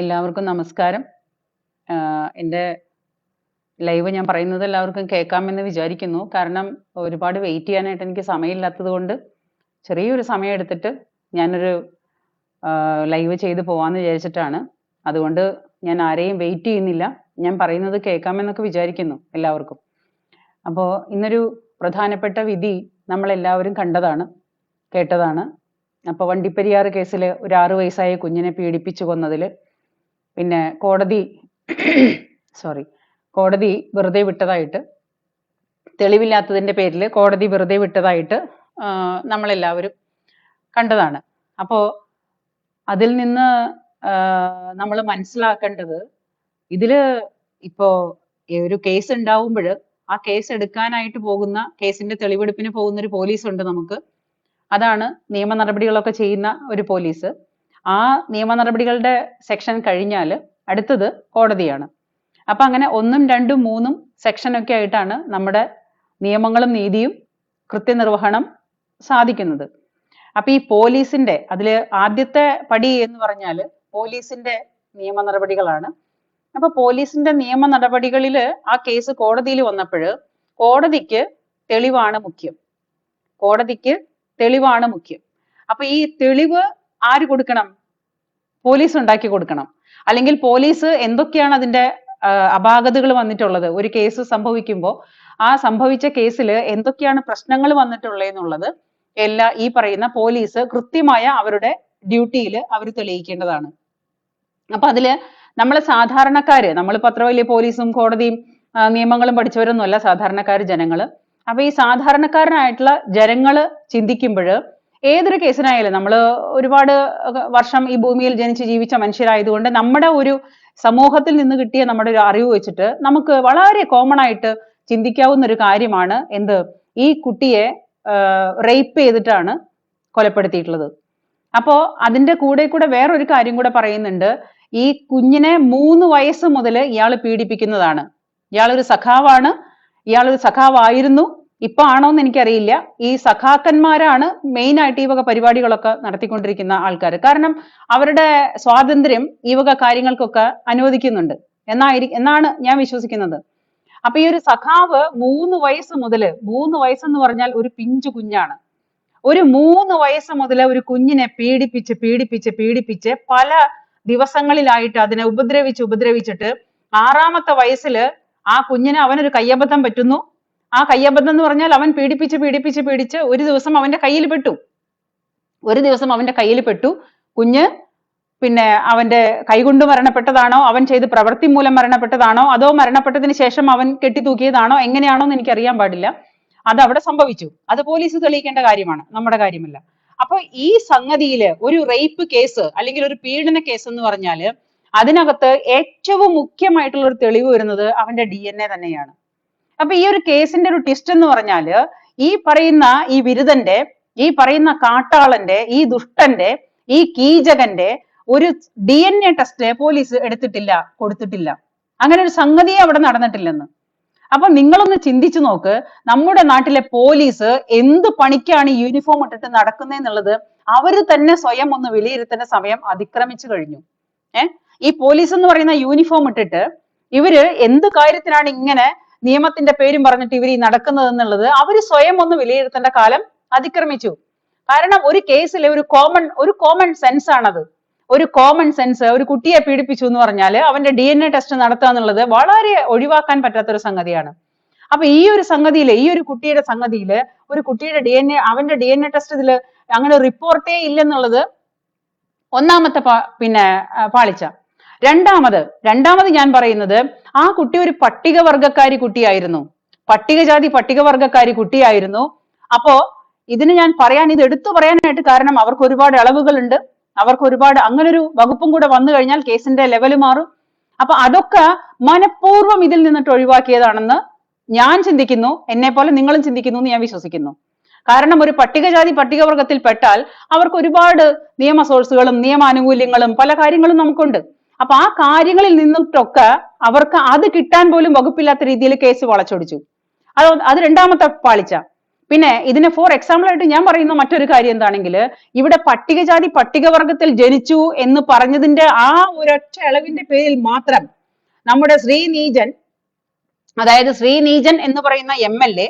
എല്ലാവർക്കും നമസ്കാരം. എൻ്റെ ലൈവ് ഞാൻ പറയുന്നത് എല്ലാവർക്കും കേൾക്കാമെന്ന് വിചാരിക്കുന്നു. കാരണം ഒരുപാട് വെയിറ്റ് ചെയ്യാനായിട്ട് എനിക്ക് സമയമില്ലാത്തത് കൊണ്ട് ചെറിയൊരു സമയം എടുത്തിട്ട് ഞാനൊരു ലൈവ് ചെയ്ത് പോവാന്ന് വിചാരിച്ചിട്ടാണ്. അതുകൊണ്ട് ഞാൻ ആരെയും വെയിറ്റ് ചെയ്യുന്നില്ല. ഞാൻ പറയുന്നത് കേൾക്കാമെന്നൊക്കെ വിചാരിക്കുന്നു എല്ലാവർക്കും. അപ്പോൾ ഇന്നൊരു പ്രധാനപ്പെട്ട വിധി നമ്മളെല്ലാവരും കണ്ടതാണ്, കേട്ടതാണ്. അപ്പോൾ വണ്ടിപ്പെരിയാർ കേസിൽ ഒരു 6 വയസ്സായ കുഞ്ഞിനെ പീഡിപ്പിച്ചു കൊന്നതിൽ പിന്നെ കോടതി വെറുതെ വിട്ടതായിട്ട്, തെളിവില്ലാത്തതിന്റെ പേരിൽ കോടതി വെറുതെ വിട്ടതായിട്ട് നമ്മളെല്ലാവരും കണ്ടതാണ്. അപ്പോൾ അതിൽ നിന്ന് നമ്മൾ മനസ്സിലാക്കേണ്ടത്, ഇതില് ഇപ്പോ ഒരു കേസ് ഉണ്ടാവുമ്പോൾ ആ കേസ് എടുക്കാനായിട്ട് പോകുന്ന, കേസിന്റെ തെളിവെടുപ്പിന് പോകുന്ന ഒരു പോലീസ് ഉണ്ട് നമുക്ക്. അതാണ് നിയമ നടപടികളൊക്കെ ചെയ്യുന്ന ഒരു പോലീസ്. ആ നിയമ നടപടികളുടെ സെക്ഷൻ കഴിഞ്ഞാൽ അടുത്തത് കോടതിയാണ്. അപ്പൊ അങ്ങനെ 1, 2, 3 സെക്ഷനൊക്കെ ആയിട്ടാണ് നമ്മുടെ നിയമങ്ങളും നീതിയും കൃത്യനിർവഹണം സാധിക്കുന്നത്. അപ്പൊ ഈ പോലീസിന്റെ അതില് ആദ്യത്തെ പടി എന്ന് പറഞ്ഞാൽ പോലീസിന്റെ നിയമ നടപടികളാണ്. അപ്പൊ പോലീസിന്റെ നിയമ നടപടികളിൽ ആ കേസ് കോടതിയിൽ വന്നപ്പോൾ കോടതിക്ക് തെളിവാണ് മുഖ്യം. അപ്പൊ ഈ തെളിവ് ആര് കൊടുക്കണം? പോലീസ് ഉണ്ടാക്കി കൊടുക്കണം. അല്ലെങ്കിൽ പോലീസ് എന്തൊക്കെയാണ് അതിന്റെ അപാകതകൾ വന്നിട്ടുള്ളത്, ഒരു കേസ് സംഭവിക്കുമ്പോൾ ആ സംഭവിച്ച കേസിൽ എന്തൊക്കെയാണ് പ്രശ്നങ്ങൾ വന്നിട്ടുള്ളത് എന്നുള്ളത് ഈ പറയുന്ന പോലീസ് കൃത്യമായ അവരുടെ ഡ്യൂട്ടിയിൽ അവർ തെളിയിക്കേണ്ടതാണ്. അപ്പൊ അതില് നമ്മളെ സാധാരണക്കാര്, നമ്മളിപ്പോ അത്ര വലിയ പോലീസും കോടതിയും നിയമങ്ങളും പഠിച്ചവരൊന്നുമല്ല സാധാരണക്കാര്, ജനങ്ങള്. അപ്പൊ ഈ സാധാരണക്കാരനായിട്ടുള്ള ജനങ്ങള് ചിന്തിക്കുമ്പോൾ ഏതൊരു കേസിനായാലും, നമ്മൾ ഒരുപാട് വർഷം ഈ ഭൂമിയിൽ ജനിച്ച് ജീവിച്ച മനുഷ്യരായതുകൊണ്ട് നമ്മുടെ ഒരു സമൂഹത്തിൽ നിന്ന് കിട്ടിയ നമ്മുടെ ഒരു അറിവ് വെച്ചിട്ട് നമുക്ക് വളരെ കോമൺ ആയിട്ട് ചിന്തിക്കാവുന്ന ഒരു കാര്യമാണ് എന്ത്, ഈ കുട്ടിയെ റേപ്പ് ചെയ്തിട്ടാണ് കൊലപ്പെടുത്തിയിട്ടുള്ളത്. അപ്പോ അതിന്റെ കൂടെ വേറൊരു കാര്യം കൂടെ പറയുന്നുണ്ട്. ഈ കുഞ്ഞിനെ 3 വയസ്സ് മുതൽ ഇയാൾ പീഡിപ്പിക്കുന്നതാണ്. ഇയാളൊരു സഖാവായിരുന്നു, ഇപ്പൊ ആണോന്ന് എനിക്കറിയില്ല. ഈ സഖാക്കന്മാരാണ് മെയിൻ ആയിട്ട് ഈ വക പരിപാടികളൊക്കെ നടത്തിക്കൊണ്ടിരിക്കുന്ന ആൾക്കാർ. കാരണം അവരുടെ സ്വാതന്ത്ര്യം ഈ വക കാര്യങ്ങൾക്കൊക്കെ അനുവദിക്കുന്നുണ്ട് എന്നാണ് ഞാൻ വിശ്വസിക്കുന്നത്. അപ്പൊ ഈ ഒരു സഖാവ് 3 വയസ്സ് മുതൽ, 3 വയസ്സെന്ന് പറഞ്ഞാൽ ഒരു പിഞ്ചു കുഞ്ഞാണ്. ഒരു 3 വയസ്സ് മുതൽ ഒരു കുഞ്ഞിനെ പീഡിപ്പിച്ച് പല ദിവസങ്ങളിലായിട്ട് അതിനെ ഉപദ്രവിച്ചിട്ട് 6ാമത്തെ വയസ്സിൽ ആ കുഞ്ഞിന് അവനൊരു കയ്യബദ്ധം പറ്റുന്നു. ആ കയ്യബദ്ധം എന്ന് പറഞ്ഞാൽ അവൻ പീഡിപ്പിച്ച് ഒരു ദിവസം അവന്റെ കയ്യിൽ പെട്ടു. കുഞ്ഞ് പിന്നെ അവന്റെ കൈകൊണ്ട് മരണപ്പെട്ടതാണോ, അവൻ ചെയ്ത് പ്രവൃത്തി മൂലം മരണപ്പെട്ടതാണോ, അതോ മരണപ്പെട്ടതിന് ശേഷം അവൻ കെട്ടിത്തൂക്കിയതാണോ, എങ്ങനെയാണോ എന്ന് എനിക്കറിയാൻ പാടില്ല. അത് അവിടെ സംഭവിച്ചു. അത് പോലീസ് തെളിയിക്കേണ്ട കാര്യമാണ്, നമ്മുടെ കാര്യമല്ല. അപ്പൊ ഈ സംഗതിയില് ഒരു റേപ്പ് കേസ് അല്ലെങ്കിൽ ഒരു പീഡന കേസ് എന്ന് പറഞ്ഞാല് അതിനകത്ത് ഏറ്റവും മുഖ്യമായിട്ടുള്ള ഒരു തെളിവ് വരുന്നത് അവന്റെ DNA തന്നെയാണ്. അപ്പൊ ഈ ഒരു കേസിന്റെ ഒരു ട്വിസ്റ്റ് എന്ന് പറഞ്ഞാല് ഈ പറയുന്ന ഈ വിരുദ്ധന്റെ, ഈ പറയുന്ന കാട്ടാളന്റെ, ഈ ദുഷ്ടന്റെ, ഈ കീചകന്റെ ഒരു DNA ടെസ്റ്റ് പോലീസ് കൊടുത്തിട്ടില്ല. അങ്ങനെ ഒരു സംഗതിയെ അവിടെ നടന്നിട്ടില്ലെന്ന്. അപ്പൊ നിങ്ങളൊന്ന് ചിന്തിച്ചു നോക്ക്, നമ്മുടെ നാട്ടിലെ പോലീസ് എന്ത് പണിക്കാണ് യൂണിഫോം ഇട്ടിട്ട് നടക്കുന്നതെന്നുള്ളത് അവര് തന്നെ സ്വയം ഒന്ന് വിലയിരുത്തേണ്ട സമയം അതിക്രമിച്ചു കഴിഞ്ഞു. ഈ പോലീസ് എന്ന് പറയുന്ന യൂണിഫോം ഇട്ടിട്ട് ഇവര് എന്ത് കാര്യത്തിനാണ് ഇങ്ങനെ നിയമത്തിന്റെ പേരും പറഞ്ഞിട്ട് ഇവർ ഈ നടക്കുന്നത് എന്നുള്ളത് അവര് സ്വയം ഒന്ന് വിലയിരുത്തേണ്ട കാലം അതിക്രമിച്ചു. കാരണം ഒരു കേസിലെ ഒരു കോമൺ സെൻസ് ആണത്. ഒരു കോമൺ സെൻസ്, ഒരു കുട്ടിയെ പീഡിപ്പിച്ചു എന്ന് പറഞ്ഞാൽ അവന്റെ DNA ടെസ്റ്റ് നടത്തുക എന്നുള്ളത് വളരെ ഒഴിവാക്കാൻ പറ്റാത്തൊരു സംഗതിയാണ്. അപ്പൊ ഈ ഒരു സംഗതിയില്, ഈ ഒരു കുട്ടിയുടെ DNA, അവന്റെ DNA ടെസ്റ്റ് ഇതില് അങ്ങനെ റിപ്പോർട്ടേ ഇല്ലെന്നുള്ളത് ഒന്നാമത്തെ പാളിച്ച. രണ്ടാമത് ഞാൻ പറയുന്നത്, ആ കുട്ടി ഒരു പട്ടികവർഗക്കാരി കുട്ടിയായിരുന്നു. അപ്പോ ഇതിന് ഞാൻ ഇത് എടുത്തു പറയാനായിട്ട് കാരണം അവർക്ക് ഒരുപാട് ഇളവുകളുണ്ട്. അങ്ങനൊരു വകുപ്പും കൂടെ വന്നു കഴിഞ്ഞാൽ കേസിന്റെ ലെവൽ മാറും. അപ്പൊ അതൊക്കെ മനഃപൂർവ്വം ഇതിൽ നിന്നിട്ട് ഒഴിവാക്കിയതാണെന്ന് ഞാൻ ചിന്തിക്കുന്നു. എന്നെ പോലെ നിങ്ങളും ചിന്തിക്കുന്നു എന്ന് ഞാൻ വിശ്വസിക്കുന്നു. കാരണം ഒരു പട്ടികവർഗത്തിൽ പെട്ടാൽ അവർക്ക് ഒരുപാട് നിയമ സോഴ്സുകളും നിയമാനുകൂല്യങ്ങളും പല കാര്യങ്ങളും നമുക്കുണ്ട്. അപ്പൊ ആ കാര്യങ്ങളിൽ നിന്നിട്ടൊക്കെ അവർക്ക് അത് കിട്ടാൻ പോലും വകുപ്പില്ലാത്ത രീതിയിൽ കേസ് വളച്ചൊടിച്ചു. അത് രണ്ടാമത്തെ പാളിച്ച. പിന്നെ ഇതിന് ഫോർ എക്സാമ്പിൾ ആയിട്ട് ഞാൻ പറയുന്ന മറ്റൊരു കാര്യം എന്താണെങ്കിൽ, ഇവിടെ പട്ടികജാതി പട്ടികവർഗത്തിൽ ജനിച്ചു എന്ന് പറഞ്ഞതിന്റെ ആ ഒരൊറ്റ ഇളവിന്റെ പേരിൽ മാത്രം നമ്മുടെ ശ്രീനീജൻ, അതായത് ശ്രീനീജൻ എന്ന് പറയുന്ന MLA,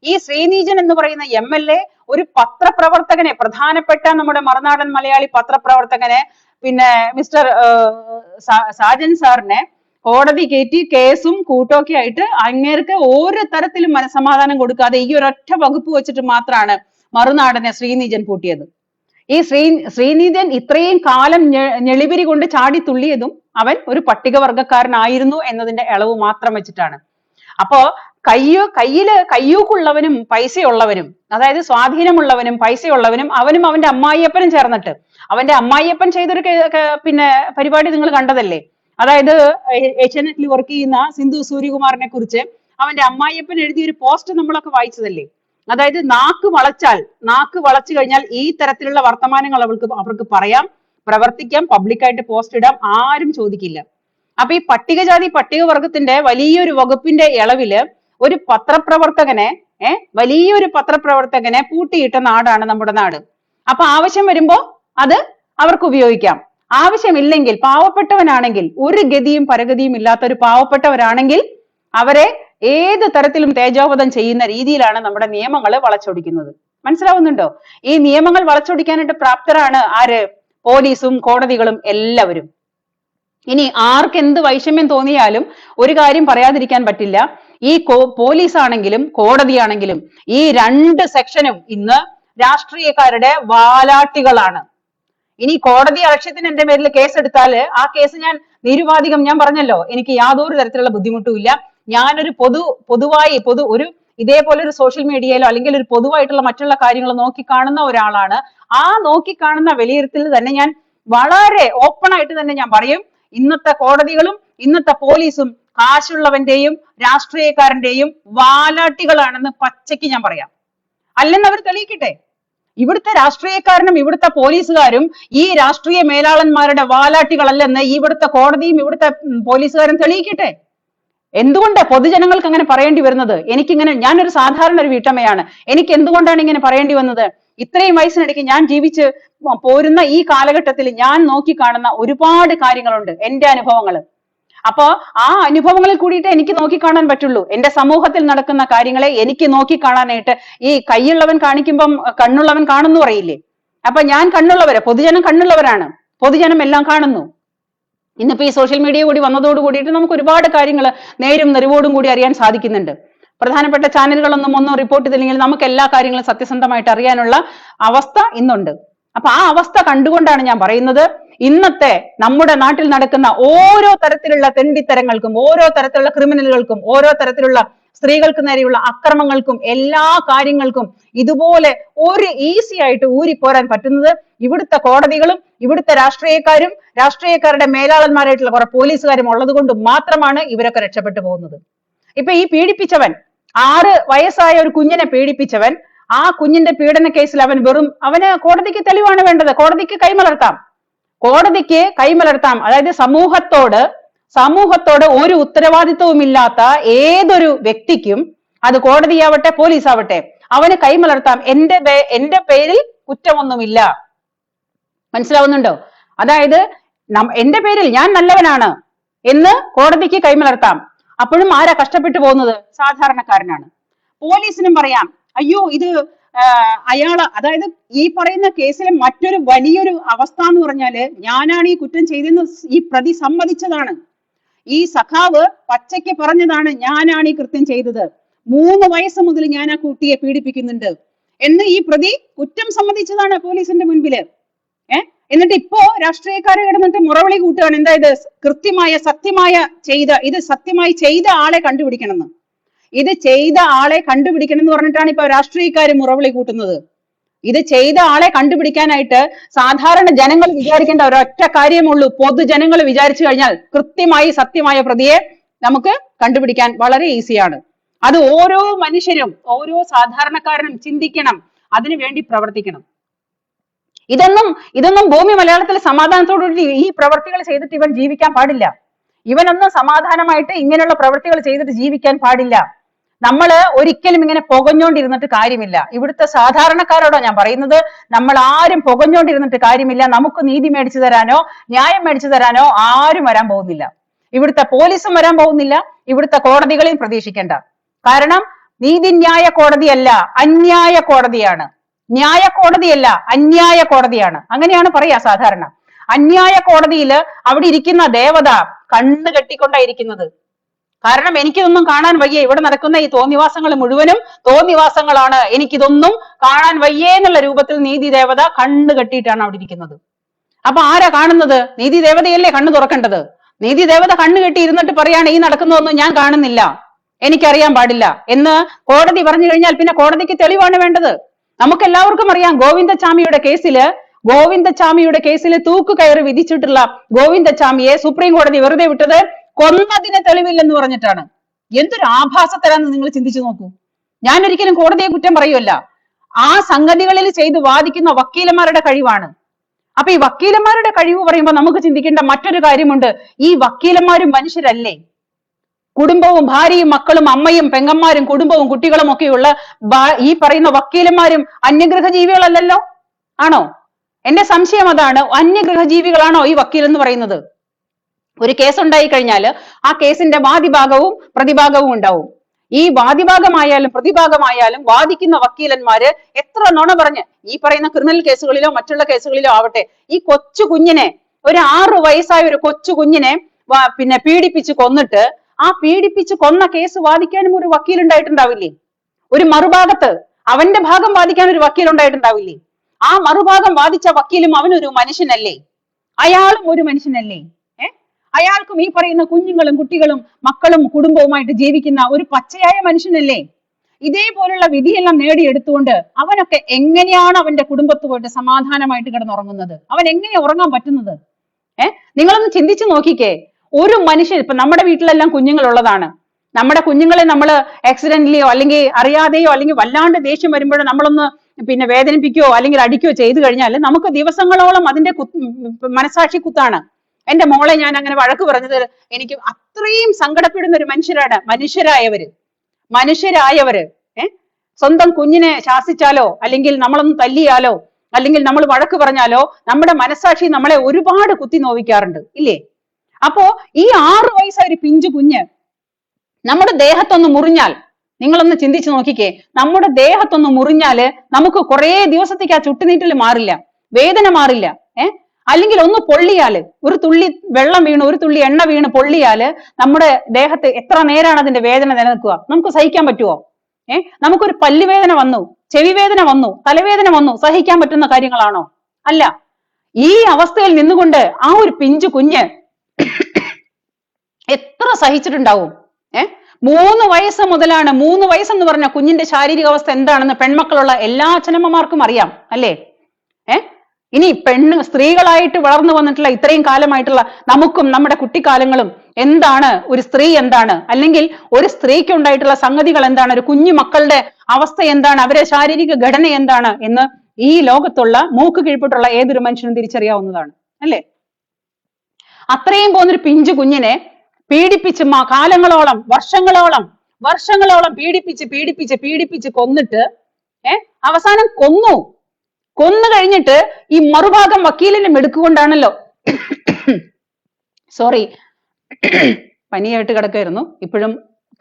ഈ ശ്രീനീജൻ എന്ന് പറയുന്ന MLA ഒരു പത്രപ്രവർത്തകനെ, പ്രധാനപ്പെട്ട നമ്മുടെ മറുനാടൻ മലയാളി പത്രപ്രവർത്തകനെ, പിന്നെ മിസ്റ്റർ സാജൻ സാറിനെ കോടതി കയറ്റി കേസും കൂട്ടൊക്കെ ആയിട്ട് അങ്ങേർക്ക് ഒരു തരത്തിലും മനസമാധാനം കൊടുക്കാതെ ഈ ഒരൊറ്റ വകുപ്പ് വെച്ചിട്ട് മാത്രമാണ് മറുനാടനെ ശ്രീനീജൻ പൂട്ടിയത്. ഈ ശ്രീനീജൻ ഇത്രയും കാലം ഞെളിപിരി കൊണ്ട് ചാടി തുള്ളിയതും അവൻ ഒരു പട്ടികവർഗക്കാരനായിരുന്നു എന്നതിന്റെ ഇളവ് മാത്രം വെച്ചിട്ടാണ്. അപ്പോ കയ്യൂക്കുള്ളവനും പൈസയുള്ളവനും, അതായത് സ്വാധീനമുള്ളവനും പൈസയുള്ളവനും അവനും അവന്റെ അമ്മായിയപ്പനും ചേർന്നിട്ട്, അവന്റെ അമ്മായിയപ്പൻ ചെയ്തൊരു പിന്നെ പരിപാടി നിങ്ങൾ കണ്ടതല്ലേ, അതായത് ഏഷ്യാനെറ്റിൽ വർക്ക് ചെയ്യുന്ന സിന്ധു സൂര്യകുമാറിനെ കുറിച്ച് അവന്റെ അമ്മായിയപ്പൻ എഴുതിയൊരു പോസ്റ്റ് നമ്മളൊക്കെ വായിച്ചതല്ലേ. അതായത് നാക്ക് വളച്ചു കഴിഞ്ഞാൽ ഈ തരത്തിലുള്ള വർത്തമാനങ്ങൾ അവർക്ക് പറയാം, പ്രവർത്തിക്കാം, പബ്ലിക്കായിട്ട് പോസ്റ്റ് ഇടാം, ആരും ചോദിക്കില്ല. അപ്പൊ ഈ പട്ടികജാതി പട്ടികവർഗത്തിന്റെ വലിയൊരു വകുപ്പിന്റെ ഇളവില് ഒരു പത്രപ്രവർത്തകനെ വലിയൊരു പത്രപ്രവർത്തകനെ പൂട്ടിയിട്ട നാടാണ് നമ്മുടെ നാട്. അപ്പൊ ആവശ്യം വരുമ്പോ അത് അവർക്ക് ഉപയോഗിക്കാം. ആവശ്യമില്ലെങ്കിൽ, പാവപ്പെട്ടവനാണെങ്കിൽ, ഒരു ഗതിയും പരഗതിയും ഇല്ലാത്ത ഒരു പാവപ്പെട്ടവരാണെങ്കിൽ അവരെ ഏത് തരത്തിലും തേജോവധം ചെയ്യുന്ന രീതിയിലാണ് നമ്മുടെ നിയമങ്ങൾ വളച്ചൊടിക്കുന്നത്. മനസ്സിലാവുന്നുണ്ടോ? ഈ നിയമങ്ങൾ വളച്ചൊടിക്കാനായിട്ട് പ്രാപ്തരാണ് ആര്? പോലീസും കോടതികളും എല്ലാവരും. ഇനി ആർക്ക് എന്ത് വൈഷമ്യം തോന്നിയാലും ഒരു കാര്യം പറയാതിരിക്കാൻ പറ്റില്ല, ഈ പോലീസ് ആണെങ്കിലും കോടതിയാണെങ്കിലും ഈ രണ്ട് സെക്ഷനും ഇന്ന് രാഷ്ട്രീയക്കാരുടെ വാലാട്ടികളാണ്. ഇനി കോടതി അലക്ഷ്യത്തിന് എന്റെ പേരിൽ കേസ് എടുത്താൽ ആ കേസ് ഞാൻ നിരുപാധികം, ഞാൻ പറഞ്ഞല്ലോ, എനിക്ക് യാതൊരു തരത്തിലുള്ള ബുദ്ധിമുട്ടും ഇല്ല. ഞാനൊരു പൊതുവായി ഒരു ഇതേപോലെ ഒരു സോഷ്യൽ മീഡിയയിലോ അല്ലെങ്കിൽ ഒരു പൊതുവായിട്ടുള്ള മറ്റുള്ള കാര്യങ്ങൾ നോക്കിക്കാണുന്ന ഒരാളാണ്. ആ നോക്കിക്കാണുന്ന വിലയിരുത്തൽ തന്നെ ഞാൻ വളരെ ഓപ്പൺ ആയിട്ട് തന്നെ ഞാൻ പറയും, ഇന്നത്തെ കോടതികളും ഇന്നത്തെ പോലീസും കാശുള്ളവന്റെയും രാഷ്ട്രീയക്കാരന്റെയും വാലാട്ടികളാണെന്ന് പച്ചയ്ക്ക് ഞാൻ പറയാം. അല്ലെന്ന് അവർ തെളിയിക്കട്ടെ. ഇവിടുത്തെ രാഷ്ട്രീയക്കാരനും ഇവിടുത്തെ പോലീസുകാരും ഈ രാഷ്ട്രീയ മേലാളന്മാരുടെ വാലാട്ടികളല്ലെന്ന് ഇവിടുത്തെ കോടതിയും ഇവിടുത്തെ പോലീസുകാരും തെളിയിക്കട്ടെ. എന്തുകൊണ്ട് പൊതുജനങ്ങൾക്ക് അങ്ങനെ പറയേണ്ടി വരുന്നത്? ഞാനൊരു സാധാരണ ഒരു വീട്ടമ്മയാണ്, എനിക്ക് എന്തുകൊണ്ടാണ് ഇങ്ങനെ പറയേണ്ടി വന്നത്? ഇത്രയും വയസ്സിനിടയ്ക്ക് ഞാൻ ജീവിച്ച് പോരുന്ന ഈ കാലഘട്ടത്തിൽ ഞാൻ നോക്കിക്കാണുന്ന ഒരുപാട് കാര്യങ്ങളുണ്ട്, എന്റെ അനുഭവങ്ങൾ. അപ്പോ ആ അനുഭവങ്ങളിൽ കൂടിയിട്ട് എനിക്ക് നോക്കിക്കാണാൻ പറ്റുള്ളൂ. എന്റെ സമൂഹത്തിൽ നടക്കുന്ന കാര്യങ്ങളെ എനിക്ക് നോക്കിക്കാണാനായിട്ട്. ഈ കൈയുള്ളവൻ കാണിക്കുമ്പം കണ്ണുള്ളവൻ കാണുന്നു പറയില്ലേ? അപ്പൊ ഞാൻ പൊതുജനം കണ്ണുള്ളവരാണ്, പൊതുജനം എല്ലാം കാണുന്നു. ഇന്നിപ്പോ ഈ സോഷ്യൽ മീഡിയ കൂടി വന്നതോട് കൂടിയിട്ട് നമുക്ക് ഒരുപാട് കാര്യങ്ങൾ നേരും നെറിവോടും കൂടി അറിയാൻ സാധിക്കുന്നുണ്ട്. പ്രധാനപ്പെട്ട ചാനലുകളൊന്നും റിപ്പോർട്ട് ചെയ്തില്ലെങ്കിൽ നമുക്ക് എല്ലാ കാര്യങ്ങളും സത്യസന്ധമായിട്ട് അറിയാനുള്ള അവസ്ഥ ഇന്നുണ്ട്. അപ്പൊ ആ അവസ്ഥ കണ്ടുകൊണ്ടാണ് ഞാൻ പറയുന്നത്, ഇന്നത്തെ നമ്മുടെ നാട്ടിൽ നടക്കുന്ന ഓരോ തരത്തിലുള്ള തെണ്ടിത്തരങ്ങൾക്കും, ഓരോ തരത്തിലുള്ള ക്രിമിനലുകൾക്കും, ഓരോ തരത്തിലുള്ള സ്ത്രീകൾക്ക് നേരെയുള്ള അക്രമങ്ങൾക്കും, എല്ലാ കാര്യങ്ങൾക്കും ഇതുപോലെ ഒരു ഈസി ആയിട്ട് ഊരിപ്പോരാൻ പറ്റുന്നത് ഇവിടുത്തെ കോടതികളും ഇവിടുത്തെ രാഷ്ട്രീയക്കാരും രാഷ്ട്രീയക്കാരുടെ മേലാളന്മാരായിട്ടുള്ള കുറെ പോലീസുകാരും ഉള്ളത് കൊണ്ട് മാത്രമാണ് ഇവരൊക്കെ രക്ഷപ്പെട്ടു പോകുന്നത്. ഇപ്പൊ ഈ പീഡിപ്പിച്ചവൻ, 6 വയസ്സായ ഒരു കുഞ്ഞിനെ പീഡിപ്പിച്ചവൻ, ആ കുഞ്ഞിന്റെ പീഡന കേസിൽ അവന് കോടതിക്ക് തെളിവാണ് വേണ്ടത്, കോടതിക്ക് കൈമലർത്താം. അതായത് സമൂഹത്തോട് ഒരു ഉത്തരവാദിത്വവും ഇല്ലാത്ത ഏതൊരു വ്യക്തിക്കും, അത് കോടതിയാവട്ടെ പോലീസ് ആവട്ടെ, അവന് കൈമലർത്താം. എന്റെ പേരിൽ കുറ്റമൊന്നുമില്ല. മനസ്സിലാവുന്നുണ്ടോ? അതായത് എന്റെ പേരിൽ ഞാൻ നല്ലവനാണ് എന്ന് കോടതിക്ക് കൈമലർത്താം. അപ്പോഴും ആരാ കഷ്ടപ്പെട്ടു പോകുന്നത്? സാധാരണക്കാരനാണ്. പോലീസിനും പറയാം, അയ്യോ ഇത് അതായത് ഈ പറയുന്ന കേസിലെ മറ്റൊരു വലിയൊരു അവസ്ഥ എന്ന് പറഞ്ഞാല്, ഞാനാണ് ഈ കുറ്റം ചെയ്തെന്ന് ഈ പ്രതി സമ്മതിച്ചതാണ്. ഈ സഖാവ് പച്ചയ്ക്ക് പറഞ്ഞതാണ്, ഞാനാണ് ഈ കൃത്യം ചെയ്തത്, 3 വയസ്സ് മുതൽ ഞാൻ ആ കുട്ടിയെ പീഡിപ്പിക്കുന്നുണ്ട് എന്ന് ഈ പ്രതി കുറ്റം സമ്മതിച്ചതാണ് പോലീസിന്റെ മുൻപില്. എന്നിട്ട് ഇപ്പോ രാഷ്ട്രീയക്കാരെ കിടന്നിട്ട് മുറവിളി കൂട്ടുകയാണ്, എന്തായത് സത്യമായി ചെയ്ത ആളെ കണ്ടുപിടിക്കണമെന്ന്. ഇത് ചെയ്ത ആളെ കണ്ടുപിടിക്കണം എന്ന് പറഞ്ഞിട്ടാണ് ഇപ്പൊ രാഷ്ട്രീയക്കാര് മുറവിളി കൂട്ടുന്നത്. ഇത് ചെയ്ത ആളെ കണ്ടുപിടിക്കാനായിട്ട് സാധാരണ ജനങ്ങൾ വിചാരിക്കേണ്ട ഒരൊറ്റ കാര്യമുള്ളൂ. പൊതുജനങ്ങൾ വിചാരിച്ചു കഴിഞ്ഞാൽ കൃത്യമായി സത്യമായ പ്രതിയെ നമുക്ക് കണ്ടുപിടിക്കാൻ വളരെ ഈസിയാണ്. അത് ഓരോ മനുഷ്യരും, ഓരോ സാധാരണക്കാരനും ചിന്തിക്കണം, അതിനു വേണ്ടി പ്രവർത്തിക്കണം. ഇതൊന്നും ഭൂമി മലയാളത്തിൽ സമാധാനത്തോടുകൂടി ഈ പ്രവർത്തികൾ ചെയ്തിട്ട് ഇവൻ ജീവിക്കാൻ പാടില്ല. ഇവനൊന്നും സമാധാനമായിട്ട് ഇങ്ങനെയുള്ള പ്രവൃത്തികൾ ചെയ്തിട്ട് ജീവിക്കാൻ പാടില്ല. നമ്മൾ ഒരിക്കലും ഇങ്ങനെ പുകഞ്ഞോണ്ടിരുന്നിട്ട് കാര്യമില്ല. ഇവിടുത്തെ സാധാരണക്കാരോടോ ഞാൻ പറയുന്നത്, നമ്മൾ ആരും പുകഞ്ഞോണ്ടിരുന്നിട്ട് കാര്യമില്ല. നമുക്ക് നീതി മേടിച്ചു തരാനോ ന്യായം മേടിച്ചു തരാനോ ആരും വരാൻ പോകുന്നില്ല. ഇവിടുത്തെ പോലീസും വരാൻ പോകുന്നില്ല. ഇവിടുത്തെ കോടതികളെയും പ്രതീക്ഷിക്കേണ്ട. കാരണം നീതിന്യായ കോടതിയല്ല, അന്യായ കോടതിയാണ്. ന്യായ കോടതിയല്ല, അന്യായ കോടതിയാണ്. അങ്ങനെയാണ് പറയാ സാധാരണ. അന്യായ കോടതിയിൽ അവിടെ ഇരിക്കുന്ന ദേവത കണ്ണ് കെട്ടിക്കൊണ്ടായിരിക്കുന്നത്. കാരണം എനിക്കിതൊന്നും കാണാൻ വയ്യ, ഇവിടെ നടക്കുന്ന ഈ തോന്നിവാസങ്ങൾ മുഴുവനും തോന്നിവാസങ്ങളാണ്, എനിക്കിതൊന്നും കാണാൻ വയ്യേ എന്നുള്ള രൂപത്തിൽ നീതി ദേവത കണ്ണ് കെട്ടിയിട്ടാണ് അവിടെ ഇരിക്കുന്നത്. അപ്പൊ ആരാ കാണുന്നത്? നീതി ദേവതയല്ലേ കണ്ണ് തുറക്കേണ്ടത്. നീതി ദേവത കണ്ണ് കെട്ടി ഇരുന്നിട്ട് പറയാണ് ഈ നടക്കുന്നതൊന്നും ഞാൻ കാണുന്നില്ല, എനിക്കറിയാൻ പാടില്ല എന്ന് കോടതി പറഞ്ഞു കഴിഞ്ഞാൽ പിന്നെ കോടതിക്ക് തെളിവാണ് വേണ്ടത്. നമുക്ക് എല്ലാവർക്കും അറിയാം, ഗോവിന്ദച്ചാമിയുടെ കേസിൽ തൂക്കുകയറ് വിധിച്ചിട്ടുള്ള ഗോവിന്ദച്ചാമിയെ സുപ്രീം കോടതി വെറുതെ വിട്ടത് കൊന്നതിന് തെളിവില്ലെന്ന് പറഞ്ഞിട്ടാണ്. എന്തൊരു ആഭാസത്തരാന്ന് നിങ്ങൾ ചിന്തിച്ചു നോക്കൂ. ഞാൻ ഒരിക്കലും കോടതിയെ കുറ്റം പറയുമല്ല, ആ സംഗതികളിൽ ചെയ്ത് വാദിക്കുന്ന വക്കീലന്മാരുടെ കഴിവാണ്. അപ്പൊ ഈ വക്കീലന്മാരുടെ കഴിവ് പറയുമ്പോൾ നമുക്ക് ചിന്തിക്കേണ്ട മറ്റൊരു കാര്യമുണ്ട്. ഈ വക്കീലന്മാരും മനുഷ്യരല്ലേ? കുടുംബവും ഭാര്യയും മക്കളും അമ്മയും പെങ്ങന്മാരും കുടുംബവും കുട്ടികളും ഒക്കെയുള്ള ഈ പറയുന്ന വക്കീലന്മാരും അന്യഗ്രഹ ജീവികളല്ലല്ലോ? ആണോ? എന്റെ സംശയം അതാണ്. അന്യഗ്രഹ ജീവികളാണോ ഈ വക്കീൽ എന്ന് പറയുന്നത്? ഒരു കേസ് ഉണ്ടായി കഴിഞ്ഞാൽ ആ കേസിന്റെ വാദിഭാഗവും പ്രതിഭാഗവും ഉണ്ടാവും. ഈ വാദിഭാഗമായാലും പ്രതിഭാഗമായാലും വാദിക്കുന്ന വക്കീലന്മാര് എത്ര നുണ പറഞ്ഞ്, ഈ പറയുന്ന ക്രിമിനൽ കേസുകളിലോ മറ്റുള്ള കേസുകളിലോ ആവട്ടെ, ഈ കൊച്ചു കുഞ്ഞിനെ, ഒരു 6 വയസ്സായ ഒരു കൊച്ചു കുഞ്ഞിനെ പിന്നെ പീഡിപ്പിച്ച് കൊന്നിട്ട് ആ പീഡിപ്പിച്ച് കൊന്ന കേസ് വാദിക്കാനും ഒരു വക്കീൽ ഉണ്ടായിട്ടുണ്ടാവില്ലേ? ഒരു മറുഭാഗത്ത് അവന്റെ ഭാഗം വാദിക്കാൻ ഒരു വക്കീൽ ഉണ്ടായിട്ടുണ്ടാവില്ലേ? ആ മറുഭാഗം വാദിച്ച വക്കീലും അവനൊരു മനുഷ്യനല്ലേ? അയാളും ഒരു മനുഷ്യനല്ലേ? അയാൾക്കും ഈ പറയുന്ന കുഞ്ഞുങ്ങളും കുട്ടികളും മക്കളും കുടുംബവുമായിട്ട് ജീവിക്കുന്ന ഒരു പച്ചയായ മനുഷ്യനല്ലേ? ഇതേപോലുള്ള വിധിയെല്ലാം നേടിയെടുത്തുകൊണ്ട് അവനൊക്കെ എങ്ങനെയാണ് അവന്റെ കുടുംബത്ത് പോയിട്ട് സമാധാനമായിട്ട് കിടന്നുറങ്ങുന്നത്? അവൻ എങ്ങനെ ഉറങ്ങാൻ പറ്റുന്നത്? നിങ്ങളൊന്ന് ചിന്തിച്ചു നോക്കിക്കേ. ഒരു മനുഷ്യൻ, ഇപ്പൊ നമ്മുടെ വീട്ടിലെല്ലാം കുഞ്ഞുങ്ങൾ ഉള്ളതാണ്. നമ്മുടെ കുഞ്ഞുങ്ങളെ നമ്മൾ ആക്സിഡന്റിലെയോ അല്ലെങ്കിൽ അറിയാതെയോ അല്ലെങ്കിൽ വല്ലാണ്ട് ദേഷ്യം വരുമ്പോഴോ നമ്മളൊന്ന് പിന്നെ വേദനിപ്പിക്കുകയോ അല്ലെങ്കിൽ അടിക്കുകയോ ചെയ്തു കഴിഞ്ഞാൽ നമുക്ക് ദിവസങ്ങളോളം അതിന്റെ മനസാക്ഷി കുത്താണ്. എന്റെ മോളെ ഞാൻ അങ്ങനെ വഴക്ക് പറഞ്ഞത് എനിക്ക് അത്രയും സങ്കടപ്പെടുന്ന ഒരു മനുഷ്യരായവര് സ്വന്തം കുഞ്ഞിനെ ശാസിച്ചാലോ അല്ലെങ്കിൽ നമ്മളൊന്ന് തല്ലിയാലോ അല്ലെങ്കിൽ നമ്മൾ വഴക്ക് പറഞ്ഞാലോ നമ്മുടെ മനസാക്ഷി നമ്മളെ ഒരുപാട് കുത്തി നോവിക്കാറുണ്ട്, ഇല്ലേ? അപ്പോ ഈ 6 വയസ്സായ ഒരു പിഞ്ചു കുഞ്ഞ് നമ്മുടെ ദേഹത്തൊന്ന് മുറിഞ്ഞാൽ, നിങ്ങളൊന്ന് ചിന്തിച്ചു നോക്കിക്കേ, നമ്മുടെ ദേഹത്തൊന്ന് മുറിഞ്ഞാല് നമുക്ക് കുറെ ദിവസത്തേക്ക് ആ ചുട്ടുനീറ്റൽ മാറില്ല, വേദന മാറില്ല. അല്ലെങ്കിൽ ഒന്ന് പൊള്ളിയാല്, ഒരു തുള്ളി വെള്ളം വീണ് ഒരു തുള്ളി എണ്ണ വീണ് പൊള്ളിയാല് നമ്മുടെ ദേഹത്ത് എത്ര നേരാണ് അതിന്റെ വേദന നിലനിൽക്കുക? നമുക്ക് സഹിക്കാൻ പറ്റുമോ? നമുക്കൊരു പല്ലുവേദന വന്നു, ചെവി വേദന വന്നു, തലവേദന വന്നു, സഹിക്കാൻ പറ്റുന്ന കാര്യങ്ങളാണോ? അല്ല. ഈ അവസ്ഥയിൽ നിന്നുകൊണ്ട് ആ ഒരു പിഞ്ചു കുഞ്ഞ് എത്ര സഹിച്ചിട്ടുണ്ടാവും? 3 വയസ്സ് മുതലാണ്. 3 വയസ്സെന്ന് പറഞ്ഞ കുഞ്ഞിന്റെ ശാരീരിക അവസ്ഥ എന്താണെന്ന് പെൺമക്കളുള്ള എല്ലാ അച്ഛനമ്മമാർക്കും അറിയാം, അല്ലേ? ഇനി സ്ത്രീകളായിട്ട് വളർന്നു വന്നിട്ടുള്ള ഇത്രയും കാലമായിട്ടുള്ള നമുക്കും നമ്മുടെ കുട്ടിക്കാലങ്ങളും എന്താണ്, ഒരു സ്ത്രീ എന്താണ്, അല്ലെങ്കിൽ ഒരു സ്ത്രീക്ക് ഉണ്ടായിട്ടുള്ള സംഗതികൾ എന്താണ്, ഒരു കുഞ്ഞു മക്കളുടെ അവസ്ഥ എന്താണ്, അവരെ ശാരീരിക ഘടന എന്താണ് എന്ന് ഈ ലോകത്തുള്ള മൂക്ക് കീഴ്പ്പെട്ടുള്ള ഏതൊരു മനുഷ്യനും തിരിച്ചറിയാവുന്നതാണ്, അല്ലേ? അത്രയും പോകുന്നൊരു പിഞ്ചു കുഞ്ഞിനെ പീഡിപ്പിച്ച് കാലങ്ങളോളം വർഷങ്ങളോളം പീഡിപ്പിച്ച് കൊന്നിട്ട് അവസാനം കൊന്നു കഴിഞ്ഞിട്ട് ഈ മറുഭാഗം വക്കീലിന്റെ മെടുക്കുകൊണ്ടാണല്ലോ, സോറി പനിയായിട്ട് കിടക്കായിരുന്നു, ഇപ്പോഴും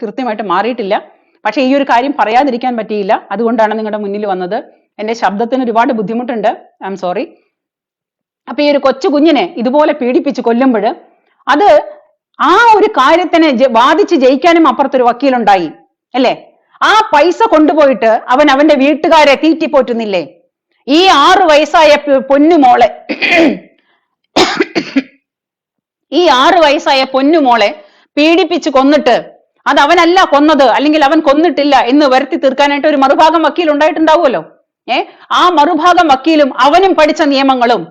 കൃത്യമായിട്ട് മാറിയിട്ടില്ല. പക്ഷെ ഈ ഒരു കാര്യം പറയാതിരിക്കാൻ പറ്റിയില്ല, അതുകൊണ്ടാണ് നിങ്ങളുടെ മുന്നിൽ വന്നത്. എന്റെ ശബ്ദത്തിന് ഒരുപാട് ബുദ്ധിമുട്ടുണ്ട്, ഐ എം സോറി. അപ്പൊ ഈ ഒരു കൊച്ചു കുഞ്ഞിനെ ഇതുപോലെ പീഡിപ്പിച്ച് കൊല്ലുമ്പോൾ അത് ആ ഒരു കാര്യത്തിനെ വാദിച്ച് ജയിക്കാനും അപ്പുറത്തൊരു വക്കീലുണ്ടായി, അല്ലേ? ആ പൈസ കൊണ്ടുപോയിട്ട് അവന്റെ വീട്ടുകാരെ തീറ്റിപ്പോറ്റുന്നില്ലേ? ഈ 6 വയസ്സായ പൊന്നുമോളെ പീഡിപ്പിച്ച് കൊന്നിട്ട് അത് അവനല്ല കൊന്നത്, അല്ലെങ്കിൽ അവൻ കൊന്നിട്ടില്ല എന്ന് വരുത്തി തീർക്കാനായിട്ട് ഒരു മറുഭാഗം വക്കീൽ ഉണ്ടായിട്ടുണ്ടാവുമല്ലോ. ആ മറുഭാഗം വക്കീലും അവനും പഠിച്ച നിയമങ്ങളും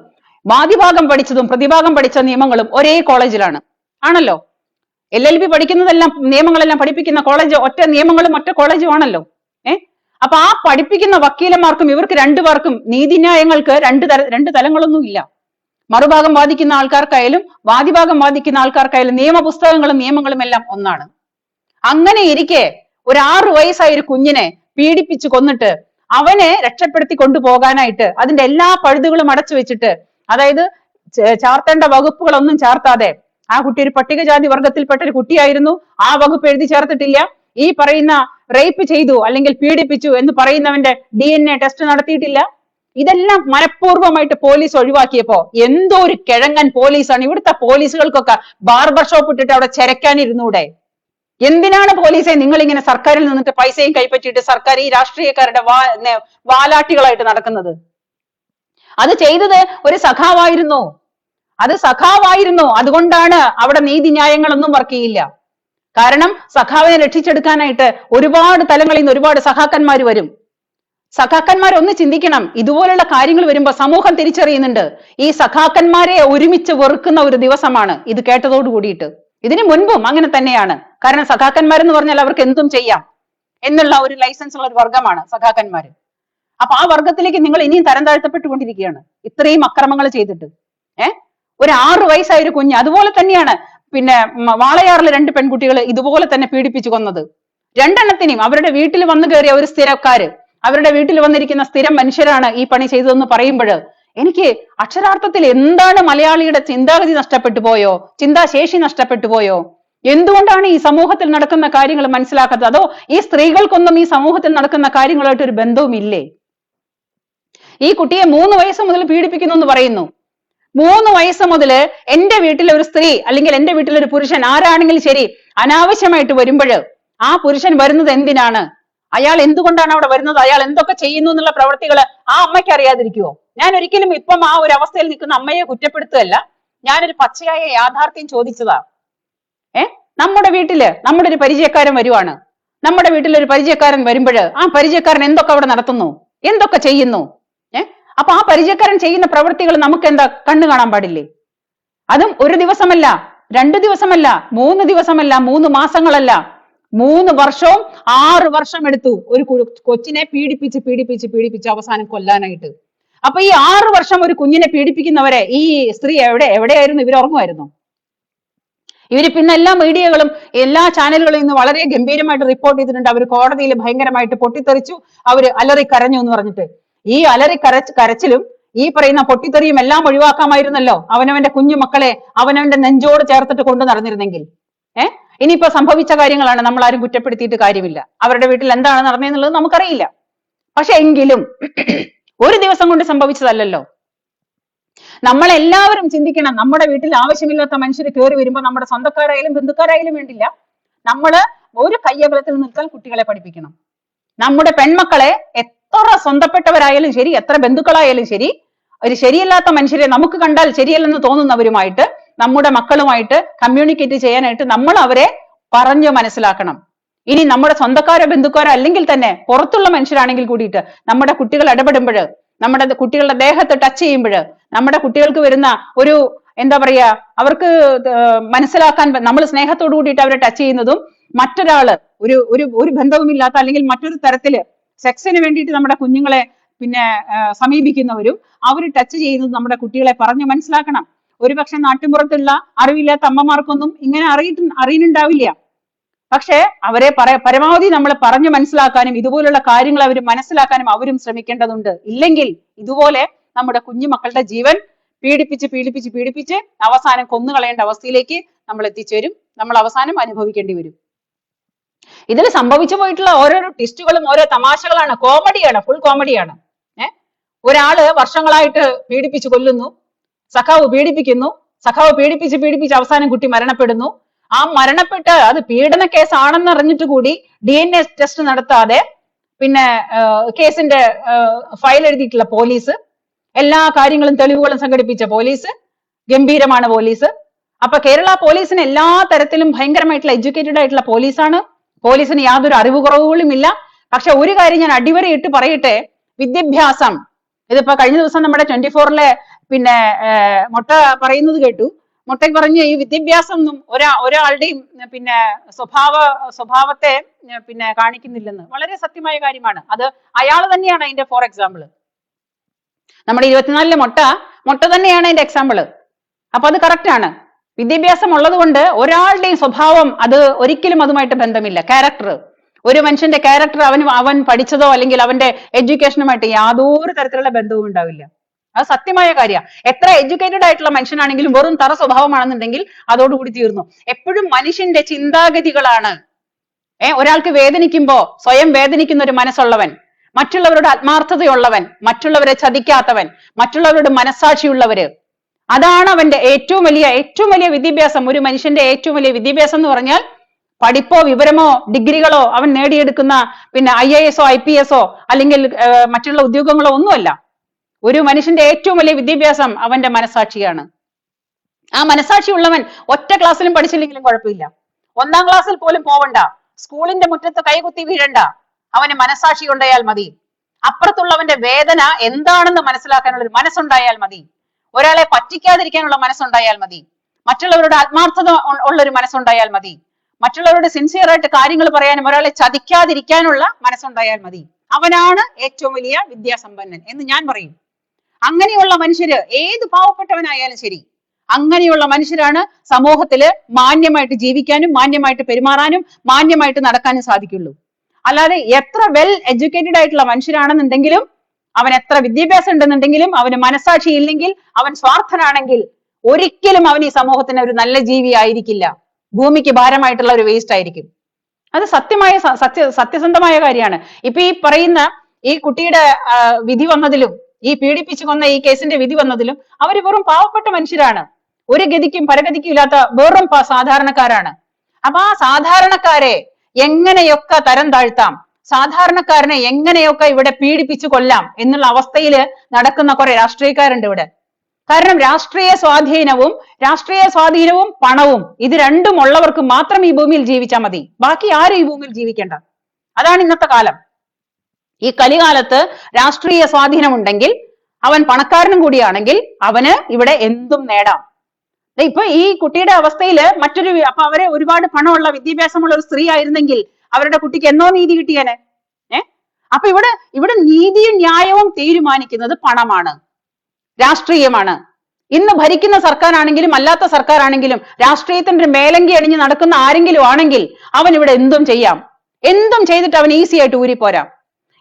വാദിഭാഗം പഠിച്ചതും പ്രതിഭാഗം പഠിച്ച നിയമങ്ങളും ഒരേ കോളേജിലാണ്, ആണല്ലോ. LLB പഠിക്കുന്നതെല്ലാം നിയമങ്ങളെല്ലാം പഠിപ്പിക്കുന്ന കോളേജ് ഒറ്റ നിയമങ്ങളും ഒറ്റ കോളേജും ആണല്ലോ. അപ്പൊ ആ പഠിപ്പിക്കുന്ന വക്കീലന്മാർക്കും ഇവർക്ക് രണ്ടുപേർക്കും നീതിന്യായങ്ങൾക്ക് രണ്ട് തലങ്ങളൊന്നും ഇല്ല. മറുഭാഗം വാദിക്കുന്ന ആൾക്കാർക്കായാലും വാദിഭാഗം വാദിക്കുന്ന ആൾക്കാർക്കായാലും നിയമപുസ്തകങ്ങളും നിയമങ്ങളും എല്ലാം ഒന്നാണ്. അങ്ങനെ ഇരിക്കെ ഒരു 6 വയസ്സായ ഒരു കുഞ്ഞിനെ പീഡിപ്പിച്ച് കൊന്നിട്ട് അവനെ രക്ഷപ്പെടുത്തി കൊണ്ടുപോകാനായിട്ട് അതിന്റെ എല്ലാ പഴുതുകളും അടച്ചു വെച്ചിട്ട്, അതായത് ചാർത്തേണ്ട വകുപ്പുകളൊന്നും ചാർത്താതെ, ആ കുട്ടി ഒരു പട്ടികജാതി വർഗത്തിൽപ്പെട്ട ഒരു കുട്ടിയായിരുന്നു, ആ വകുപ്പ് എഴുതി ചേർത്തിട്ടില്ല, ഈ പറയുന്ന റേപ്പ് ചെയ്തു അല്ലെങ്കിൽ പീഡിപ്പിച്ചു എന്ന് പറയുന്നവന്റെ DNA ടെസ്റ്റ് നടത്തിയിട്ടില്ല. ഇതെല്ലാം മനഃപൂർവ്വമായിട്ട് പോലീസ് ഒഴിവാക്കിയപ്പോ എന്തോ ഒരു കിഴങ്ങൻ പോലീസാണ്. ഇവിടുത്തെ പോലീസുകൾക്കൊക്കെ ബാർബർ ഷോപ്പ് ഇട്ടിട്ട് അവിടെ ചെരക്കാനിരുന്നൂടെ? എന്തിനാണ് പോലീസെ നിങ്ങൾ ഇങ്ങനെ സർക്കാരിൽ നിന്നിട്ട് പൈസയും കൈപ്പറ്റിയിട്ട് സർക്കാർ ഈ രാഷ്ട്രീയക്കാരുടെ വാലാട്ടികളായിട്ട് നടക്കുന്നത്? അത് ചെയ്തത് ഒരു സഖാവായിരുന്നു, അത് സഖാവായിരുന്നു. അതുകൊണ്ടാണ് അവിടെ നീതിന്യായങ്ങളൊന്നും വർക്ക് ചെയ്യില്ല. കാരണം സഖാവിനെ രക്ഷിച്ചെടുക്കാനായിട്ട് ഒരുപാട് തലങ്ങളിൽ നിന്ന് ഒരുപാട് സഖാക്കന്മാർ വരും. സഖാക്കന്മാർ ഒന്ന് ചിന്തിക്കണം, ഇതുപോലുള്ള കാര്യങ്ങൾ വരുമ്പോ സമൂഹം തിരിച്ചറിയുന്നുണ്ട് ഈ സഖാക്കന്മാരെ ഒരുമിച്ച് വെറുക്കുന്ന ഒരു ദിവസമാണ് ഇത് കേട്ടതോട് കൂടിയിട്ട്. ഇതിനു മുൻപും അങ്ങനെ തന്നെയാണ്. കാരണം സഖാക്കന്മാരെന്ന് പറഞ്ഞാൽ അവർക്ക് എന്തും ചെയ്യാം എന്നുള്ള ഒരു ലൈസൻസ് ഉള്ള ഒരു വർഗമാണ് സഖാക്കന്മാര്. അപ്പൊ ആ വർഗത്തിലേക്ക് നിങ്ങൾ ഇനിയും തരം താഴ്ത്തപ്പെട്ടുകൊണ്ടിരിക്കുകയാണ് ഇത്രയും അക്രമങ്ങൾ ചെയ്തിട്ട്. ഒരു 6 വയസ്സായ ഒരു കുഞ്ഞ് അതുപോലെ തന്നെയാണ്. പിന്നെ വാളയാറിലെ 2 പെൺകുട്ടികൾ ഇതുപോലെ തന്നെ പീഡിപ്പിച്ചു കൊന്നത്. 2 എണ്ണത്തിനെയും അവരുടെ വീട്ടിൽ വന്നു കയറിയ ഒരു സ്ഥിരക്കാര്, അവരുടെ വീട്ടിൽ വന്നിരിക്കുന്ന സ്ഥിരം മനുഷ്യരാണ് ഈ പണി ചെയ്തതെന്ന് പറയുമ്പോൾ എനിക്ക് അക്ഷരാർത്ഥത്തിൽ എന്താണ് മലയാളിയുടെ ചിന്താഗതി നഷ്ടപ്പെട്ടു പോയോ, ചിന്താശേഷി നഷ്ടപ്പെട്ടു പോയോ? എന്തുകൊണ്ടാണ് ഈ സമൂഹത്തിൽ നടക്കുന്ന കാര്യങ്ങൾ മനസ്സിലാക്കാത്തത്? അതോ ഈ സ്ത്രീകൾക്കൊന്നും ഈ സമൂഹത്തിൽ നടക്കുന്ന കാര്യങ്ങളായിട്ട് ഒരു ബന്ധവും ഇല്ലേ? ഈ കുട്ടിയെ 3 വയസ്സ് മുതൽ പീഡിപ്പിക്കുന്നു എന്ന് പറയുന്നു. 3 വയസ്സ് മുതൽ എന്റെ വീട്ടിലെ ഒരു സ്ത്രീ അല്ലെങ്കിൽ എന്റെ വീട്ടിലെ ഒരു പുരുഷൻ ആരാണെങ്കിലും ശരി അനാവശ്യമായിട്ട് വരുമ്പോൾ ആ പുരുഷൻ വരുന്നത് എന്തിനാണ്? അയാൾ എന്തുകൊണ്ടാണ് അവിടെ വരുന്നത്? അയാൾ എന്തൊക്കെ ചെയ്യുന്നു എന്നുള്ള പ്രവൃത്തികൾ ആ അമ്മയ്ക്ക് അറിയാതിരിക്കുവോ? ഞാൻ ഒരിക്കലും ഇപ്പം ആ ഒരു അവസ്ഥയിൽ നിൽക്കുന്ന അമ്മയെ കുറ്റപ്പെടുത്തുകയല്ല, ഞാനൊരു പച്ചയായ യാഥാർത്ഥ്യം ചോദിച്ചതാ. നമ്മുടെ വീട്ടില് നമ്മുടെ ഒരു പരിചയക്കാരൻ വരുവാണ്. നമ്മുടെ വീട്ടിൽ ഒരു പരിചയക്കാരൻ വരുമ്പോൾ ആ പരിചയക്കാരൻ എന്തൊക്കെ അവിടെ നടത്തുന്നു, എന്തൊക്കെ ചെയ്യുന്നു? അപ്പൊ ആ പരിചയക്കാരൻ ചെയ്യുന്ന പ്രവൃത്തികൾ നമുക്ക് എന്താ കണ്ണു കാണാൻ പാടില്ലേ? അതും ഒരു ദിവസമല്ല, 2 ദിവസമല്ല, 3 ദിവസമല്ല, 3 മാസങ്ങളല്ല, 3 വർഷവും 6 വർഷം എടുത്തു ഒരു കൊച്ചിനെ പീഡിപ്പിച്ച് അവസാനം കൊല്ലാനായിട്ട്. അപ്പൊ ഈ 6 വർഷം ഒരു കുഞ്ഞിനെ പീഡിപ്പിക്കുന്നവരെ ഈ സ്ത്രീ എവിടെയായിരുന്നു? ഇവർ ഉറങ്ങുമായിരുന്നു? ഇവര് പിന്നെ എല്ലാ മീഡിയകളും എല്ലാ ചാനലുകളും ഇന്ന് വളരെ ഗംഭീരമായിട്ട് റിപ്പോർട്ട് ചെയ്തിട്ടുണ്ട്. അവർ കോടതിയിൽ ഭയങ്കരമായിട്ട് പൊട്ടിത്തെറിച്ചു, അവര് അലറി കരഞ്ഞു എന്ന് പറഞ്ഞിട്ട്. ഈ അലറി കരച്ചിലും ഈ പറയുന്ന പൊട്ടിത്തെറിയും എല്ലാം ഒഴിവാക്കാമായിരുന്നല്ലോ അവനവന്റെ കുഞ്ഞു മക്കളെ അവനവന്റെ നെഞ്ചോട് ചേർത്തിട്ട് കൊണ്ടു നടന്നിരുന്നെങ്കിൽ. ഇനിയിപ്പോ സംഭവിച്ച കാര്യങ്ങളാണ്, നമ്മൾ ആരും കുറ്റപ്പെടുത്തിയിട്ട് കാര്യമില്ല. അവരുടെ വീട്ടിൽ എന്താണ് നടന്നതെന്നുള്ളത് നമുക്കറിയില്ല. പക്ഷെ എങ്കിലും ഒരു ദിവസം കൊണ്ട് സംഭവിച്ചതല്ലല്ലോ. നമ്മളെല്ലാവരും ചിന്തിക്കണം, നമ്മുടെ വീട്ടിൽ ആവശ്യമില്ലാത്ത മനുഷ്യർ കയറി വരുമ്പോൾ നമ്മുടെ സ്വന്തക്കാരായാലും ബന്ധുക്കാരായാലും വേണ്ടില്ല, നമ്മള് ഒരു കയ്യകലത്തിൽ നിൽക്കാൻ കുട്ടികളെ പഠിപ്പിക്കണം. നമ്മുടെ പെൺമക്കളെ എത്ര സ്വന്തപ്പെട്ടവരായാലും ശരി, എത്ര ബന്ധുക്കളായാലും ശരി, ഒരു ശരിയല്ലാത്ത മനുഷ്യരെ നമുക്ക് കണ്ടാൽ ശരിയല്ലെന്ന് തോന്നുന്നവരുമായിട്ട് നമ്മുടെ മക്കളുമായിട്ട് കമ്മ്യൂണിക്കേറ്റ് ചെയ്യാനായിട്ട് നമ്മൾ അവരെ പറഞ്ഞു മനസ്സിലാക്കണം. ഇനി നമ്മുടെ സ്വന്തക്കാരോ ബന്ധുക്കാരോ അല്ലെങ്കിൽ തന്നെ പുറത്തുള്ള മനുഷ്യരാണെങ്കിൽ കൂടിയിട്ട് നമ്മുടെ കുട്ടികൾ ഇടപെടുമ്പോൾ, നമ്മുടെ കുട്ടികളുടെ ദേഹത്ത് ടച്ച് ചെയ്യുമ്പോൾ, നമ്മുടെ കുട്ടികൾക്ക് വരുന്ന ഒരു എന്താ പറയാ, അവർക്ക് മനസ്സിലാക്കാൻ നമ്മൾ സ്നേഹത്തോടു കൂടിയിട്ട് അവരെ ടച്ച് ചെയ്യുന്നതും മറ്റൊരാള് ഒരു ബന്ധവുമില്ലാത്ത അല്ലെങ്കിൽ മറ്റൊരു തരത്തില് സെക്സിന് വേണ്ടിയിട്ട് നമ്മുടെ കുഞ്ഞുങ്ങളെ പിന്നെ സമീപിക്കുന്നവരും അവർ ടച്ച് ചെയ്യുന്നത് നമ്മുടെ കുട്ടികളെ പറഞ്ഞു മനസ്സിലാക്കണം. ഒരുപക്ഷെ നാട്ടിൻപുറത്തുള്ള അറിവില്ലാത്ത അമ്മമാർക്കൊന്നും ഇങ്ങനെ അറിയുന്നുണ്ടാവില്ല. പക്ഷെ അവരെ പരമാവധി നമ്മൾ പറഞ്ഞു മനസ്സിലാക്കാനും ഇതുപോലുള്ള കാര്യങ്ങൾ അവർ മനസ്സിലാക്കാനും അവരും ശ്രമിക്കേണ്ടതുണ്ട്. ഇല്ലെങ്കിൽ ഇതുപോലെ നമ്മുടെ കുഞ്ഞുമക്കളുടെ ജീവൻ പീഡിപ്പിച്ച് അവസാനം കൊന്നുകളയേണ്ട അവസ്ഥയിലേക്ക് നമ്മൾ എത്തിച്ചേരും. നമ്മൾ അവസാനം അനുഭവിക്കേണ്ടി വരും. ഇതിൽ സംഭവിച്ചു പോയിട്ടുള്ള ഓരോരോ ട്വിസ്റ്റുകളും ഓരോ തമാശകളാണ്, കോമഡിയാണ്, ഫുൾ കോമഡിയാണ്. ഒരാള് വർഷങ്ങളായിട്ട് പീഡിപ്പിച്ച് കൊല്ലുന്നു, സഖാവ് പീഡിപ്പിക്കുന്നു, സഖാവ് പീഡിപ്പിച്ച് അവസാനം കുട്ടി മരണപ്പെടുന്നു. ആ മരണപ്പെട്ട് അത് പീഡന കേസാണെന്ന് അറിഞ്ഞിട്ട് കൂടി DNA ടെസ്റ്റ് നടത്താതെ പിന്നെ കേസിന്റെ ഫയൽ എഴുതിയിട്ടുള്ള പോലീസ്, എല്ലാ കാര്യങ്ങളും തെളിവുകളും സംഘടിപ്പിച്ച പോലീസ്, ഗംഭീരമാണ് പോലീസ്. അപ്പൊ കേരള പോലീസിന് എല്ലാ തരത്തിലും ഭയങ്കരമായിട്ടുള്ള എഡ്യൂക്കേറ്റഡ് ആയിട്ടുള്ള പോലീസാണ്. പോലീസിന് യാതൊരു അറിവ് കുറവുകളും ഇല്ല. പക്ഷെ ഒരു കാര്യം ഞാൻ അടിവരയിട്ട് പറയട്ടെ, വിദ്യാഭ്യാസം. ഇതിപ്പോ കഴിഞ്ഞ ദിവസം നമ്മുടെ 24-ലെ പിന്നെ മൊട്ട പറയുന്നത് കേട്ടു. മൊട്ടയ്ക്ക് പറഞ്ഞു ഈ വിദ്യാഭ്യാസം ഒന്നും ഒരാളുടെയും പിന്നെ സ്വഭാവത്തെ പിന്നെ കാണിക്കുന്നില്ലെന്ന്. വളരെ സത്യമായ കാര്യമാണ്. അത് അയാൾ തന്നെയാണ് അതിന്റെ ഫോർ എക്സാമ്പിൾ. നമ്മുടെ 24-ലെ മൊട്ട തന്നെയാണ് അതിന്റെ എക്സാമ്പിള്. അപ്പൊ അത് കറക്റ്റ് ആണ്. വിദ്യാഭ്യാസം ഉള്ളത് കൊണ്ട് ഒരാളുടെയും സ്വഭാവം അത് ഒരിക്കലും അതുമായിട്ട് ബന്ധമില്ല. ക്യാരക്ടർ ഒരു മനുഷ്യന്റെ ക്യാരക്ടർ അവൻ പഠിച്ചതോ അല്ലെങ്കിൽ അവന്റെ എഡ്യൂക്കേഷനുമായിട്ട് യാതൊരു തരത്തിലുള്ള ബന്ധവും ഉണ്ടാവില്ല. അത് സത്യമായ കാര്യമാണ്. എത്ര എഡ്യൂക്കേറ്റഡ് ആയിട്ടുള്ള മനുഷ്യനാണെങ്കിലും വെറും തറ സ്വഭാവമാണെന്നുണ്ടെങ്കിൽ അതോടുകൂടി തീർന്നു. എപ്പോഴും മനുഷ്യന്റെ ചിന്താഗതികളാണ്. ഒരാൾക്ക് വേദനിക്കുമ്പോ സ്വയം വേദനിക്കുന്ന ഒരു മനസ്സുള്ളവൻ, മറ്റുള്ളവരുടെ ആത്മാർത്ഥതയുള്ളവൻ, മറ്റുള്ളവരെ ചതിക്കാത്തവൻ, മറ്റുള്ളവരുടെ മനസ്സാക്ഷിയുള്ളവര്, അതാണ് അവന്റെ ഏറ്റവും വലിയ വിദ്യാഭ്യാസം. ഒരു മനുഷ്യന്റെ ഏറ്റവും വലിയ വിദ്യാഭ്യാസം എന്ന് പറഞ്ഞാൽ പഠിപ്പോ വിവരമോ ഡിഗ്രികളോ അവൻ നേടിയെടുക്കുന്ന പിന്നെ IAS IPS അല്ലെങ്കിൽ മറ്റുള്ള ഉദ്യോഗങ്ങളോ ഒന്നുമല്ല. ഒരു മനുഷ്യന്റെ ഏറ്റവും വലിയ വിദ്യാഭ്യാസം അവന്റെ മനസ്സാക്ഷിയാണ്. ആ മനസ്സാക്ഷി ഉള്ളവൻ ഒറ്റ ക്ലാസ്സിലും പഠിച്ചില്ലെങ്കിലും കുഴപ്പമില്ല, 1-ാം ക്ലാസ്സിൽ പോലും പോവണ്ട, സ്കൂളിന്റെ മുറ്റത്ത് കൈകുത്തി വീഴണ്ട, അവന് മനസ്സാക്ഷി ഉണ്ടായാൽ മതി. അപ്പുറത്തുള്ളവന്റെ വേദന എന്താണെന്ന് മനസ്സിലാക്കാനുള്ള ഒരു മനസ്സുണ്ടായാൽ മതി, ഒരാളെ പറ്റിക്കാതിരിക്കാനുള്ള മനസ്സുണ്ടായാൽ മതി, മറ്റുള്ളവരുടെ ആത്മാർത്ഥത ഉള്ള ഒരു മനസ്സുണ്ടായാൽ മതി, മറ്റുള്ളവരുടെ സിൻസിയർ ആയിട്ട് കാര്യങ്ങൾ പറയാനും ഒരാളെ ചതിക്കാതിരിക്കാനുള്ള മനസ്സുണ്ടായാൽ മതി. അവനാണ് ഏറ്റവും വലിയ വിദ്യാസമ്പന്നൻ എന്ന് ഞാൻ പറയും. അങ്ങനെയുള്ള മനുഷ്യര് ഏത് പാവപ്പെട്ടവനായാലും ശരി, അങ്ങനെയുള്ള മനുഷ്യരാണ് സമൂഹത്തില് മാന്യമായിട്ട് ജീവിക്കാനും മാന്യമായിട്ട് പെരുമാറാനും മാന്യമായിട്ട് നടക്കാനും സാധിക്കുള്ളൂ. അല്ലാതെ എത്ര വെൽ എഡ്യൂക്കേറ്റഡ് ആയിട്ടുള്ള മനുഷ്യരാണെന്നുണ്ടെങ്കിലും, അവൻ എത്ര വിദ്യാഭ്യാസം ഉണ്ടെന്നുണ്ടെങ്കിലും, അവന് മനസ്സാക്ഷി ഇല്ലെങ്കിൽ, അവൻ സ്വാർത്ഥനാണെങ്കിൽ ഒരിക്കലും അവൻ ഈ സമൂഹത്തിന് ഒരു നല്ല ജീവി ആയിരിക്കില്ല, ഭൂമിക്ക് ഭാരമായിട്ടുള്ള ഒരു വേസ്റ്റ് ആയിരിക്കും. അത് സത്യസന്ധമായ കാര്യമാണ്. ഇപ്പൊ ഈ പറയുന്ന ഈ കുട്ടിയുടെ വിധി വന്നതിലും, ഈ പീഡിപ്പിച്ചു കൊന്ന ഈ കേസിന്റെ വിധി വന്നതിലും അവര് വെറും പാവപ്പെട്ട മനുഷ്യരാണ്, ഒരു ഗതിക്കും പരഗതിക്കും ഇല്ലാത്ത വെറും സാധാരണക്കാരാണ്. അപ്പൊ ആ സാധാരണക്കാരെ എങ്ങനെയൊക്കെ തരം താഴ്ത്താം, സാധാരണക്കാരനെ എങ്ങനെയൊക്കെ ഇവിടെ പീഡിപ്പിച്ചു കൊല്ലാം എന്നുള്ള അവസ്ഥയില് നടക്കുന്ന കുറെ രാഷ്ട്രീയക്കാരുണ്ട് ഇവിടെ. കാരണം രാഷ്ട്രീയ സ്വാധീനവും പണവും ഇത് രണ്ടും ഉള്ളവർക്ക് മാത്രം ഈ ഭൂമിയിൽ ജീവിച്ചാൽ മതി, ബാക്കി ആരും ഈ ഭൂമിയിൽ ജീവിക്കേണ്ട. അതാണ് ഇന്നത്തെ കാലം. ഈ കലികാലത്ത് രാഷ്ട്രീയ സ്വാധീനമുണ്ടെങ്കിൽ, അവൻ പണക്കാരനും കൂടിയാണെങ്കിൽ അവന് ഇവിടെ എന്തും നേടാം. ഇപ്പൊ ഈ കുട്ടിയുടെ അവസ്ഥയില് അപ്പൊ അവരെ ഒരുപാട് പണമുള്ള വിദ്യാഭ്യാസമുള്ള ഒരു സ്ത്രീ ആയിരുന്നെങ്കിൽ അവരുടെ കുട്ടിക്ക് എന്നോ നീതി കിട്ടിയേനെ. അപ്പൊ ഇവിടെ നീതിയും ന്യായവും തീരുമാനിക്കുന്നത് പണമാണ്, രാഷ്ട്രീയമാണ്. ഇന്ന് ഭരിക്കുന്ന സർക്കാരാണെങ്കിലും അല്ലാത്ത സർക്കാരാണെങ്കിലും രാഷ്ട്രീയത്തിന്റെ മേലങ്കി അണിഞ്ഞ് നടക്കുന്ന ആരെങ്കിലും ആണെങ്കിൽ അവൻ ഇവിടെ എന്തും ചെയ്യാം, എന്തും ചെയ്തിട്ട് അവൻ ഈസി ആയിട്ട് ഊരിപ്പോരാം.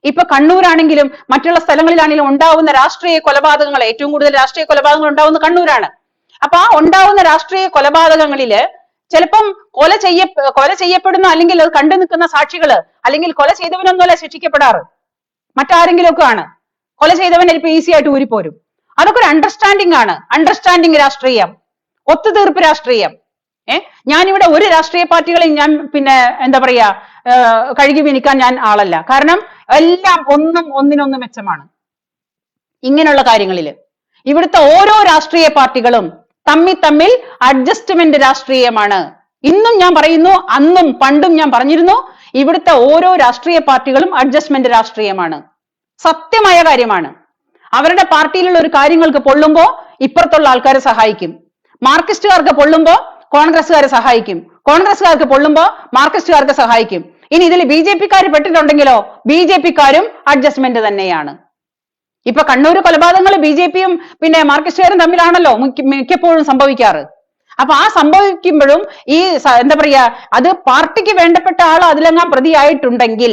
ഇപ്പൊ കണ്ണൂരാണെങ്കിലും മറ്റുള്ള സ്ഥലങ്ങളിലാണെങ്കിലും ഉണ്ടാവുന്ന രാഷ്ട്രീയ കൊലപാതകങ്ങൾ, ഏറ്റവും കൂടുതൽ രാഷ്ട്രീയ കൊലപാതകങ്ങൾ ഉണ്ടാവുന്ന കണ്ണൂരാണ്. അപ്പൊ ആ ഉണ്ടാവുന്ന രാഷ്ട്രീയ കൊലപാതകങ്ങളില് ചിലപ്പം കൊല ചെയ്യപ്പെടുന്ന അല്ലെങ്കിൽ അത് കണ്ടു നിൽക്കുന്ന സാക്ഷികള് അല്ലെങ്കിൽ കൊല ചെയ്തവനൊന്നുമല്ല ശിക്ഷിക്കപ്പെടാറ്, മറ്റാരെങ്കിലും ഒക്കെ ആണ്. കൊല ചെയ്തവൻ ഇപ്പൊ ഈസി ആയിട്ട് ഊരിപ്പോരും. അതൊക്കെ ഒരു അണ്ടർസ്റ്റാൻഡിങ് രാഷ്ട്രീയം, ഒത്തുതീർപ്പ് രാഷ്ട്രീയം. ഞാനിവിടെ ഒരു രാഷ്ട്രീയ പാർട്ടികളെയും ഞാൻ എന്താ പറയാ കഴുകി വീണിക്കാൻ ഞാൻ ആളല്ല. കാരണം എല്ലാം ഒന്നിനൊന്ന് മെച്ചമാണ്. ഇങ്ങനെയുള്ള കാര്യങ്ങളില് ഇവിടുത്തെ ഓരോ രാഷ്ട്രീയ പാർട്ടികളും തമ്മിൽ അഡ്ജസ്റ്റ്മെന്റ് രാഷ്ട്രീയമാണ്. ഇന്നും ഞാൻ പറയുന്നു, അന്നും പണ്ടും ഞാൻ പറഞ്ഞിരുന്നു, ഇവിടുത്തെ ഓരോ രാഷ്ട്രീയ പാർട്ടികളും അഡ്ജസ്റ്റ്മെന്റ് രാഷ്ട്രീയമാണ്. സത്യമായ കാര്യമാണ്. അവരുടെ പാർട്ടിയിലുള്ള ഒരു കാര്യങ്ങൾക്ക് പൊള്ളുമ്പോ ഇപ്പുറത്തുള്ള ആൾക്കാരെ സഹായിക്കും, മാർക്സിസ്റ്റുകാർക്ക് പൊള്ളുമ്പോ കോൺഗ്രസ്സുകാരെ സഹായിക്കും, കോൺഗ്രസ്സുകാർക്ക് പൊള്ളുമ്പോ മാർക്സിസ്റ്റുകാർക്ക് സഹായിക്കും. ഇനി ഇതിൽ BJP-ക്കാർ പെട്ടിട്ടുണ്ടെങ്കിലോ BJP-ക്കാരും അഡ്ജസ്റ്റ്മെന്റ് തന്നെയാണ്. ഇപ്പൊ കണ്ണൂർ കൊലപാതകങ്ങൾ BJP-യും മാർക്സിസ്റ്റുകാരും തമ്മിലാണല്ലോ മിക്കപ്പോഴും സംഭവിക്കാറ്. അപ്പൊ ആ സംഭവിക്കുമ്പോഴും ഈ എന്താ പറയാ, അത് പാർട്ടിക്ക് വേണ്ടപ്പെട്ട ആൾ അതിലെങ്ങാൻ പ്രതിയായിട്ടുണ്ടെങ്കിൽ,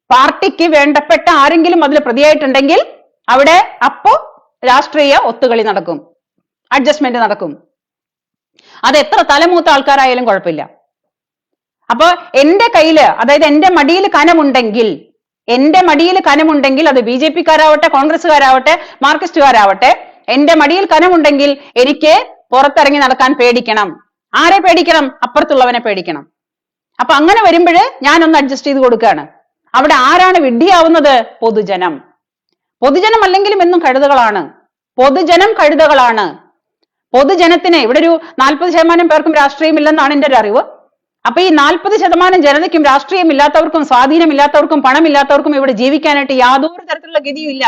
പാർട്ടിക്ക് വേണ്ടപ്പെട്ട ആരെങ്കിലും അതിൽ പ്രതിയായിട്ടുണ്ടെങ്കിൽ അവിടെ അപ്പോ രാഷ്ട്രീയ ഒത്തുകളി നടക്കും, അഡ്ജസ്റ്റ്മെന്റ് നടക്കും. അത് എത്ര തലമൂത്ത ആൾക്കാരായാലും കുഴപ്പമില്ല. അപ്പൊ എന്റെ കയ്യില്, അതായത് എന്റെ മടിയിൽ കനമുണ്ടെങ്കിൽ അത് BJP-ക്കാരാവട്ടെ കോൺഗ്രസ്സുകാരാവട്ടെ മാർക്സിസ്റ്റുകാരാവട്ടെ, എന്റെ മടിയിൽ കനമുണ്ടെങ്കിൽ എനിക്ക് പുറത്തിറങ്ങി നടക്കാൻ പേടിക്കണം. ആരെ പേടിക്കണം? അപ്പുറത്തുള്ളവനെ പേടിക്കണം. അപ്പൊ അങ്ങനെ വരുമ്പോഴ് ഞാനൊന്ന് അഡ്ജസ്റ്റ് ചെയ്ത് കൊടുക്കുകയാണ്. അവിടെ ആരാണ് വിഡ്ഢിയാവുന്നത്? പൊതുജനം അല്ലെങ്കിലും എന്നും കഴുതകളാണ്. പൊതുജനത്തിന് ഇവിടെ ഒരു 40% പേർക്കും രാഷ്ട്രീയമില്ലെന്നാണ് എൻ്റെ ഒരു അറിവ്. അപ്പൊ ഈ 40% ജനതയ്ക്കും രാഷ്ട്രീയമില്ലാത്തവർക്കും സ്വാധീനമില്ലാത്തവർക്കും പണമില്ലാത്തവർക്കും ഇവിടെ ജീവിക്കാനായിട്ട് യാതൊരു തരത്തിലുള്ള ഗതിയും ഇല്ല.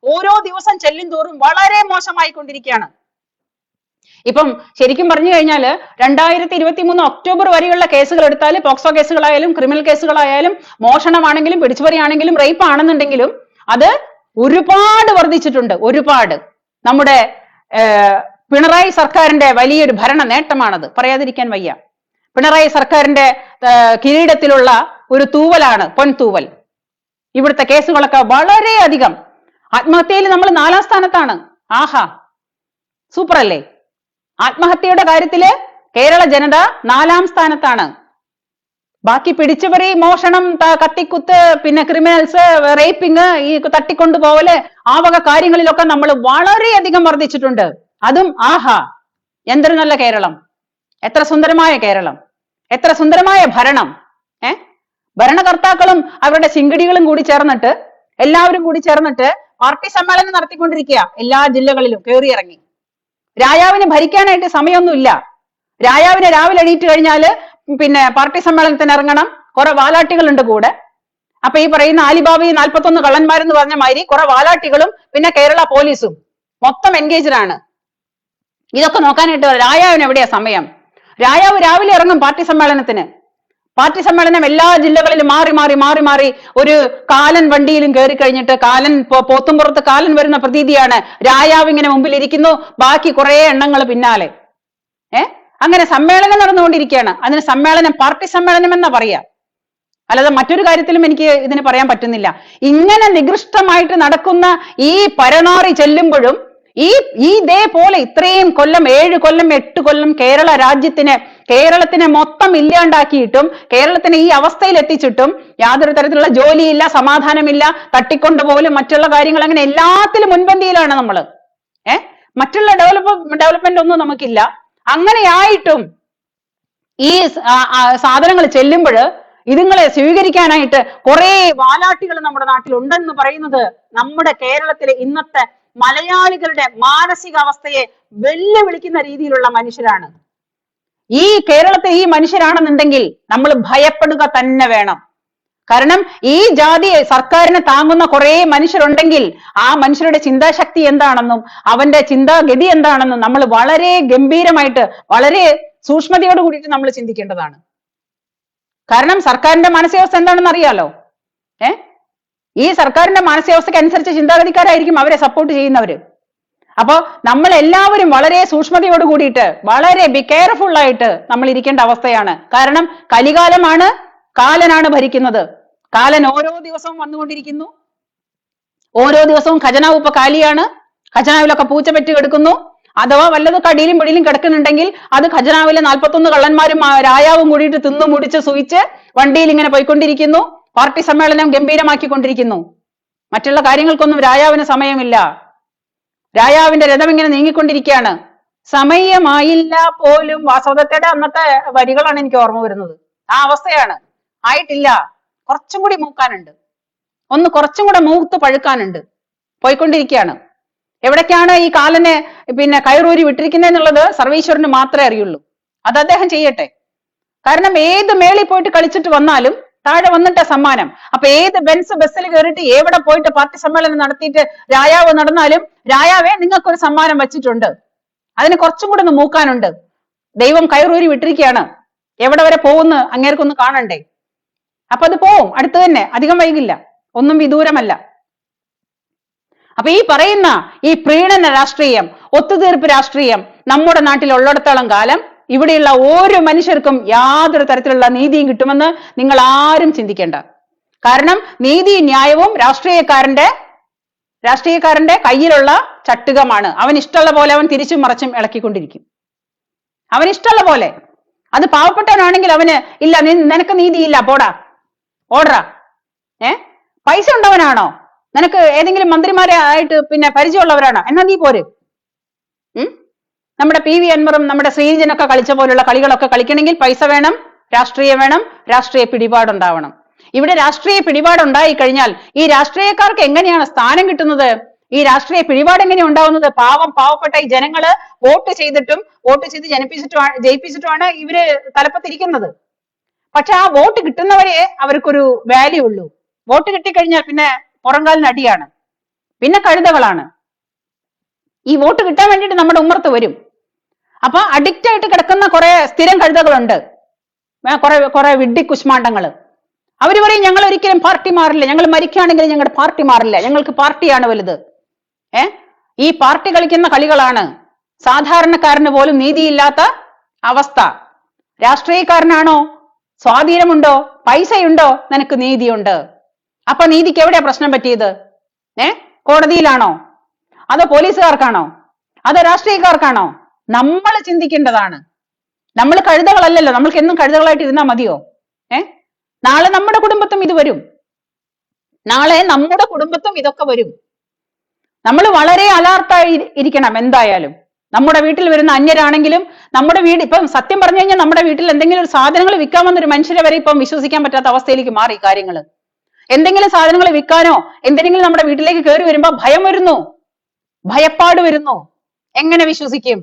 ഓരോ ദിവസം ചെല്ലും തോറും വളരെ മോശമായിക്കൊണ്ടിരിക്കുകയാണ്. ഇപ്പം ശരിക്കും പറഞ്ഞു കഴിഞ്ഞാല് 2023 ഒക്ടോബർ വരെയുള്ള കേസുകൾ എടുത്താൽ, പോക്സോ കേസുകളായാലും ക്രിമിനൽ കേസുകളായാലും, മോഷണമാണെങ്കിലും പിടിച്ചുപറിയാണെങ്കിലും റേപ്പ് ആണെന്നുണ്ടെങ്കിലും അത് ഒരുപാട് വർദ്ധിച്ചിട്ടുണ്ട്. ഒരുപാട്. നമ്മുടെ പിണറായി സർക്കാരിന്റെ വലിയൊരു ഭരണ നേട്ടമാണത്, പറയാതിരിക്കാൻ വയ്യ. പിണറായി സർക്കാരിന്റെ കിരീടത്തിലുള്ള ഒരു തൂവലാണ്, പൊൻതൂവൽ. ഇവിടുത്തെ കേസുകളൊക്കെ വളരെയധികം. ആത്മഹത്യയിൽ നമ്മൾ 4ാം സ്ഥാനത്താണ്. ആഹാ, സൂപ്പർ അല്ലേ? ആത്മഹത്യയുടെ കാര്യത്തില് കേരള ജനത 4ാം സ്ഥാനത്താണ്. ബാക്കി പിടിച്ചുപറി, മോഷണം, കത്തിക്കുത്ത്, പിന്നെ ക്രിമിനൽസ്, റേപ്പിംഗ്, ഈ തട്ടിക്കൊണ്ടുപോവല്, ആ വക കാര്യങ്ങളിലൊക്കെ നമ്മൾ വളരെയധികം വർദ്ധിച്ചിട്ടുണ്ട്. അതും ആഹാ, എന്തൊരു നല്ല കേരളം, എത്ര സുന്ദരമായ കേരളം, എത്ര സുന്ദരമായ ഭരണം. ഭരണകർത്താക്കളും അവരുടെ ചിങ്കിടികളും കൂടി ചേർന്നിട്ട്, എല്ലാവരും കൂടി ചേർന്നിട്ട് പാർട്ടി സമ്മേളനം നടത്തിക്കൊണ്ടിരിക്കുക. എല്ലാ ജില്ലകളിലും കയറിയിറങ്ങി. രാജാവിന് ഭരിക്കാനായിട്ട് സമയമൊന്നുമില്ല. രാജാവിന് രാവിലെ എണീറ്റ് കഴിഞ്ഞാല് പിന്നെ പാർട്ടി സമ്മേളനത്തിന് ഇറങ്ങണം. കുറെ വാലാട്ടികളുണ്ട് കൂടെ. അപ്പൊ ഈ പറയുന്ന ആലിബാബി 41 കള്ളന്മാരെന്ന് പറഞ്ഞ മാതിരി കുറെ വാലാട്ടികളും പിന്നെ കേരള പോലീസും മൊത്തം എൻഗേജ്ഡ് ആണ്. ഇതൊക്കെ നോക്കാനായിട്ട് രാജാവിന് എവിടെയാ സമയം? രാജാവ് രാവിലെ ഇറങ്ങും പാർട്ടി സമ്മേളനത്തിന്. പാർട്ടി സമ്മേളനം എല്ലാ ജില്ലകളിലും മാറി മാറി മാറി മാറി ഒരു കാലൻ വണ്ടിയിലും കയറി കഴിഞ്ഞിട്ട് കാലൻ പോത്തുംപുറത്ത് കാലൻ വരുന്ന പ്രതീതിയാണ്. രാജാവ് ഇങ്ങനെ മുമ്പിൽ ഇരിക്കുന്നു, ബാക്കി കുറെ എണ്ണങ്ങൾ പിന്നാലെ. അങ്ങനെ സമ്മേളനം നടന്നുകൊണ്ടിരിക്കുകയാണ്. അതിന് സമ്മേളനം പാർട്ടി സമ്മേളനം എന്നാ പറയാ, അല്ലാതെ മറ്റൊരു കാര്യത്തിലും എനിക്ക് ഇതിന് പറയാൻ പറ്റുന്നില്ല. ഇങ്ങനെ നികൃഷ്ടമായിട്ട് നടക്കുന്ന ഈ പരനാറി ചെല്ലുമ്പോഴും ഇതേപോലെ ഇത്രയും കൊല്ലം, 7 കൊല്ലം 8 കൊല്ലം കേരളത്തിനെ മൊത്തം ഇല്ലാണ്ടാക്കിയിട്ടും കേരളത്തിനെ ഈ അവസ്ഥയിൽ എത്തിച്ചിട്ടും യാതൊരു തരത്തിലുള്ള ജോലിയില്ല, സമാധാനമില്ല, തട്ടിക്കൊണ്ടുപോലും മറ്റുള്ള കാര്യങ്ങൾ, അങ്ങനെ എല്ലാത്തിലും മുൻപന്തിയിലാണ് നമ്മള്. മറ്റുള്ള ഡെവലപ്മെന്റ് ഒന്നും നമുക്കില്ല. അങ്ങനെയായിട്ടും ഈ സാധനങ്ങൾ ചെല്ലുമ്പോൾ ഇതുങ്ങളെ സ്വീകരിക്കാനായിട്ട് കുറെ വാലാട്ടികൾ നമ്മുടെ നാട്ടിൽ ഉണ്ടെന്ന് പറയുന്നത് നമ്മുടെ കേരളത്തിലെ ഇന്നത്തെ മലയാളികളുടെ മാനസികാവസ്ഥയെ വെല്ലുവിളിക്കുന്ന രീതിയിലുള്ള മനുഷ്യരാണ്. ഈ കേരളത്തിൽ ഈ മനുഷ്യരാണെന്നുണ്ടെങ്കിൽ നമ്മൾ ഭയപ്പെടുക തന്നെ വേണം. കാരണം ഈ ജാതി സർക്കാരിനെ താങ്ങുന്ന കുറെ മനുഷ്യരുണ്ടെങ്കിൽ ആ മനുഷ്യരുടെ ചിന്താശക്തി എന്താണെന്നും അവന്റെ ചിന്താഗതി എന്താണെന്നും നമ്മൾ വളരെ ഗംഭീരമായിട്ട്, വളരെ സൂക്ഷ്മതയോട് കൂടിയിട്ട് നമ്മൾ ചിന്തിക്കേണ്ടതാണ്. കാരണം സർക്കാരിന്റെ മാനസികാവസ്ഥ എന്താണെന്ന് അറിയാലോ. ഈ സർക്കാരിന്റെ മാനസികാവസ്ഥയ്ക്ക് അനുസരിച്ച് ചിന്താഗതിക്കാരായിരിക്കും അവരെ സപ്പോർട്ട് ചെയ്യുന്നവര്. അപ്പോ നമ്മൾ എല്ലാവരും വളരെ സൂക്ഷ്മതയോട് കൂടിയിട്ട്, വളരെ ബി കെയർഫുൾ ആയിട്ട് നമ്മൾ ഇരിക്കേണ്ട അവസ്ഥയാണ്. കാരണം കലികാലമാണ്, കാലനാണ് ഭരിക്കുന്നത്. കാലൻ ഓരോ ദിവസവും വന്നുകൊണ്ടിരിക്കുന്നു. ഓരോ ദിവസവും ഖജനാവ് ഇപ്പൊ കാലിയാണ്. ഖജനാവിലൊക്കെ പൂച്ച പെറ്റ് കിടക്കുന്നു. അഥവാ വല്ലതും കടിയിലും പിടിയിലും കിടക്കുന്നുണ്ടെങ്കിൽ അത് ഖജനാവിലെ 41 കള്ളന്മാരും രാജാവും കൂടിയിട്ട് തിന്നു മുടിച്ച് സുയിച്ച് വണ്ടിയിൽ ഇങ്ങനെ പോയിക്കൊണ്ടിരിക്കുന്നു. പാർട്ടി സമ്മേളനം ഗംഭീരമാക്കിക്കൊണ്ടിരിക്കുന്നു. മറ്റുള്ള കാര്യങ്ങൾക്കൊന്നും രാജാവിന് സമയമില്ല. രാജാവിന്റെ രഥം ഇങ്ങനെ നീങ്ങിക്കൊണ്ടിരിക്കുകയാണ്. സമയമായില്ല പോലും. വാസവദത്തയുടെ അന്നത്തെ വരികളാണ് എനിക്ക് ഓർമ്മ വരുന്നത്. ആ അവസ്ഥയാണ്. ആയിട്ടില്ല, കുറച്ചും കൂടി മൂക്കാനുണ്ട്, കുറച്ചും കൂടെ മൂത്ത് പഴുക്കാനുണ്ട്. പോയിക്കൊണ്ടിരിക്കുകയാണ്. എവിടേക്കാണ് ഈ കാലനെ പിന്നെ കയറൂരി വിട്ടിരിക്കുന്നതെന്നുള്ളത് സർവീശ്വരന് മാത്രമേ അറിയുള്ളൂ. അത് അദ്ദേഹം ചെയ്യട്ടെ. കാരണം ഏത് മേളിൽ പോയിട്ട് കളിച്ചിട്ട് വന്നാലും താഴെ വന്നിട്ട സമ്മാനം. അപ്പൊ ഏത് ബസ്സിൽ കയറിയിട്ട് എവിടെ പോയിട്ട് പാർട്ടി സമ്മേളനം നടത്തിയിട്ട് രാജാവ് നടന്നാലും, രാജാവേ നിങ്ങൾക്കൊരു സമ്മാനം വച്ചിട്ടുണ്ട്, അതിന് കുറച്ചും കൂടെ ഒന്ന് മൂക്കാനുണ്ട്. ദൈവം കയറൂരി വിട്ടിരിക്കുകയാണ്. എവിടെ വരെ പോകുന്ന അങ്ങേർക്കൊന്ന് കാണണ്ടേ? അപ്പൊ അത് പോവും, അടുത്ത് തന്നെ, അധികം വൈകില്ല, ഒന്നും വിദൂരമല്ല. അപ്പൊ ഈ പറയുന്ന ഈ പ്രീണന രാഷ്ട്രീയം, ഒത്തുതീർപ്പ് രാഷ്ട്രീയം നമ്മുടെ നാട്ടിൽ ഉള്ളിടത്തോളം കാലം ഇവിടെയുള്ള ഓരോ മനുഷ്യർക്കും യാതൊരു തരത്തിലുള്ള നീതിയും കിട്ടുമെന്ന് നിങ്ങൾ ആരും ചിന്തിക്കേണ്ട. കാരണം നീതിയും ന്യായവും രാഷ്ട്രീയക്കാരന്റെ കയ്യിലുള്ള ചട്ടുകമാണ്. അവൻ ഇഷ്ടമുള്ള പോലെ അവൻ തിരിച്ചും മറച്ചും ഇളക്കിക്കൊണ്ടിരിക്കും. അവൻ ഇഷ്ടമുള്ള പോലെ. അത് പാവപ്പെട്ടവനാണെങ്കിൽ അവന് ഇല്ല, നിനക്ക് നീതിയില്ല, പോടാ, ഓടറാ. പൈസ ഉണ്ടവനാണോ, നിനക്ക് ഏതെങ്കിലും മന്ത്രിമാരെ ആയിട്ട് പിന്നെ പരിചയമുള്ളവരാണോ, എന്നാ നീ പോര്. നമ്മുടെ PV അൻവറും നമ്മുടെ ശ്രീജനൊക്കെ കളിച്ച പോലുള്ള കളികളൊക്കെ കളിക്കണമെങ്കിൽ പൈസ വേണം, രാഷ്ട്രീയം വേണം, രാഷ്ട്രീയ പിടിപാടുണ്ടാവണം. ഇവിടെ രാഷ്ട്രീയ പിടിപാടുണ്ടായി കഴിഞ്ഞാൽ ഈ രാഷ്ട്രീയക്കാർക്ക് എങ്ങനെയാണ് സ്ഥാനം കിട്ടുന്നത്? ഈ രാഷ്ട്രീയ പിടിപാട് എങ്ങനെയാണ് ഉണ്ടാവുന്നത്? പാവപ്പെട്ട ഈ ജനങ്ങള് വോട്ട് ചെയ്ത് ജയിപ്പിച്ചിട്ടുമാണ് ഇവര് തലപ്പത്തിരിക്കുന്നത്. പക്ഷെ ആ വോട്ട് കിട്ടുന്നവരെ അവർക്കൊരു വാല്യൂ ഉള്ളൂ. വോട്ട് കിട്ടിക്കഴിഞ്ഞാൽ പിന്നെ പുറംകാലിന് അടിയാണ്, പിന്നെ കഴുതകളാണ്. ഈ വോട്ട് കിട്ടാൻ വേണ്ടിയിട്ട് നമ്മുടെ ഉമ്മർത്ത് വരും. അപ്പൊ അഡിക്റ്റ് ആയിട്ട് കിടക്കുന്ന കുറെ സ്ഥിരം കഴുതകളുണ്ട്, കുറെ വിഡ്ഢി കുശ്മാണ്ടങ്ങള്. അവര് പറയും ഞങ്ങൾ ഒരിക്കലും പാർട്ടി മാറില്ല, ഞങ്ങൾ മരിക്കുകയാണെങ്കിലും ഞങ്ങളുടെ പാർട്ടി മാറില്ല, ഞങ്ങൾക്ക് പാർട്ടിയാണ് വലുത്. ഈ പാർട്ടി കളിക്കുന്ന കളികളാണ് സാധാരണക്കാരന് പോലും നീതിയില്ലാത്ത അവസ്ഥ. രാഷ്ട്രീയക്കാരനാണോ സ്വാധീനമുണ്ടോ, പൈസയുണ്ടോ, നിനക്ക് നീതിയുണ്ട്. അപ്പൊ നീതിക്ക് എവിടെയാ പ്രശ്നം പറ്റിയത്? കോടതിയിലാണോ, അതോ പോലീസുകാർക്കാണോ, അതോ രാഷ്ട്രീയക്കാർക്കാണോ? നമ്മൾ ചിന്തിക്കേണ്ടതാണ്. നമ്മൾ കഴുതകളല്ലല്ലോ, നമ്മൾക്ക് എന്നും കഴുതകളായിട്ട് ഇരുന്നാൽ മതിയോ? നാളെ നമ്മുടെ കുടുംബത്തും ഇത് വരും. നാളെ നമ്മുടെ കുടുംബത്തും ഇതൊക്കെ വരും. നമ്മൾ വളരെ അലർട്ടായി ഇരിക്കണം. എന്തായാലും നമ്മുടെ വീട്ടിൽ വരുന്ന അന്യരാണെങ്കിലും, നമ്മുടെ വീട് ഇപ്പം സത്യം പറഞ്ഞു കഴിഞ്ഞാൽ നമ്മുടെ വീട്ടിൽ എന്തെങ്കിലും ഒരു സാധനങ്ങൾ വിൽക്കാൻ വന്നൊരു മനുഷ്യരെ വരെ ഇപ്പം വിശ്വസിക്കാൻ പറ്റാത്ത അവസ്ഥയിലേക്ക് മാറി കാര്യങ്ങൾ. എന്തെങ്കിലും സാധനങ്ങൾ വിൽക്കാനോ എന്തെങ്കിലും നമ്മുടെ വീട്ടിലേക്ക് കയറി വരുമ്പോ ഭയം വരുന്നു, ഭയപ്പാട് വരുന്നു. എങ്ങനെ വിശ്വസിക്കും?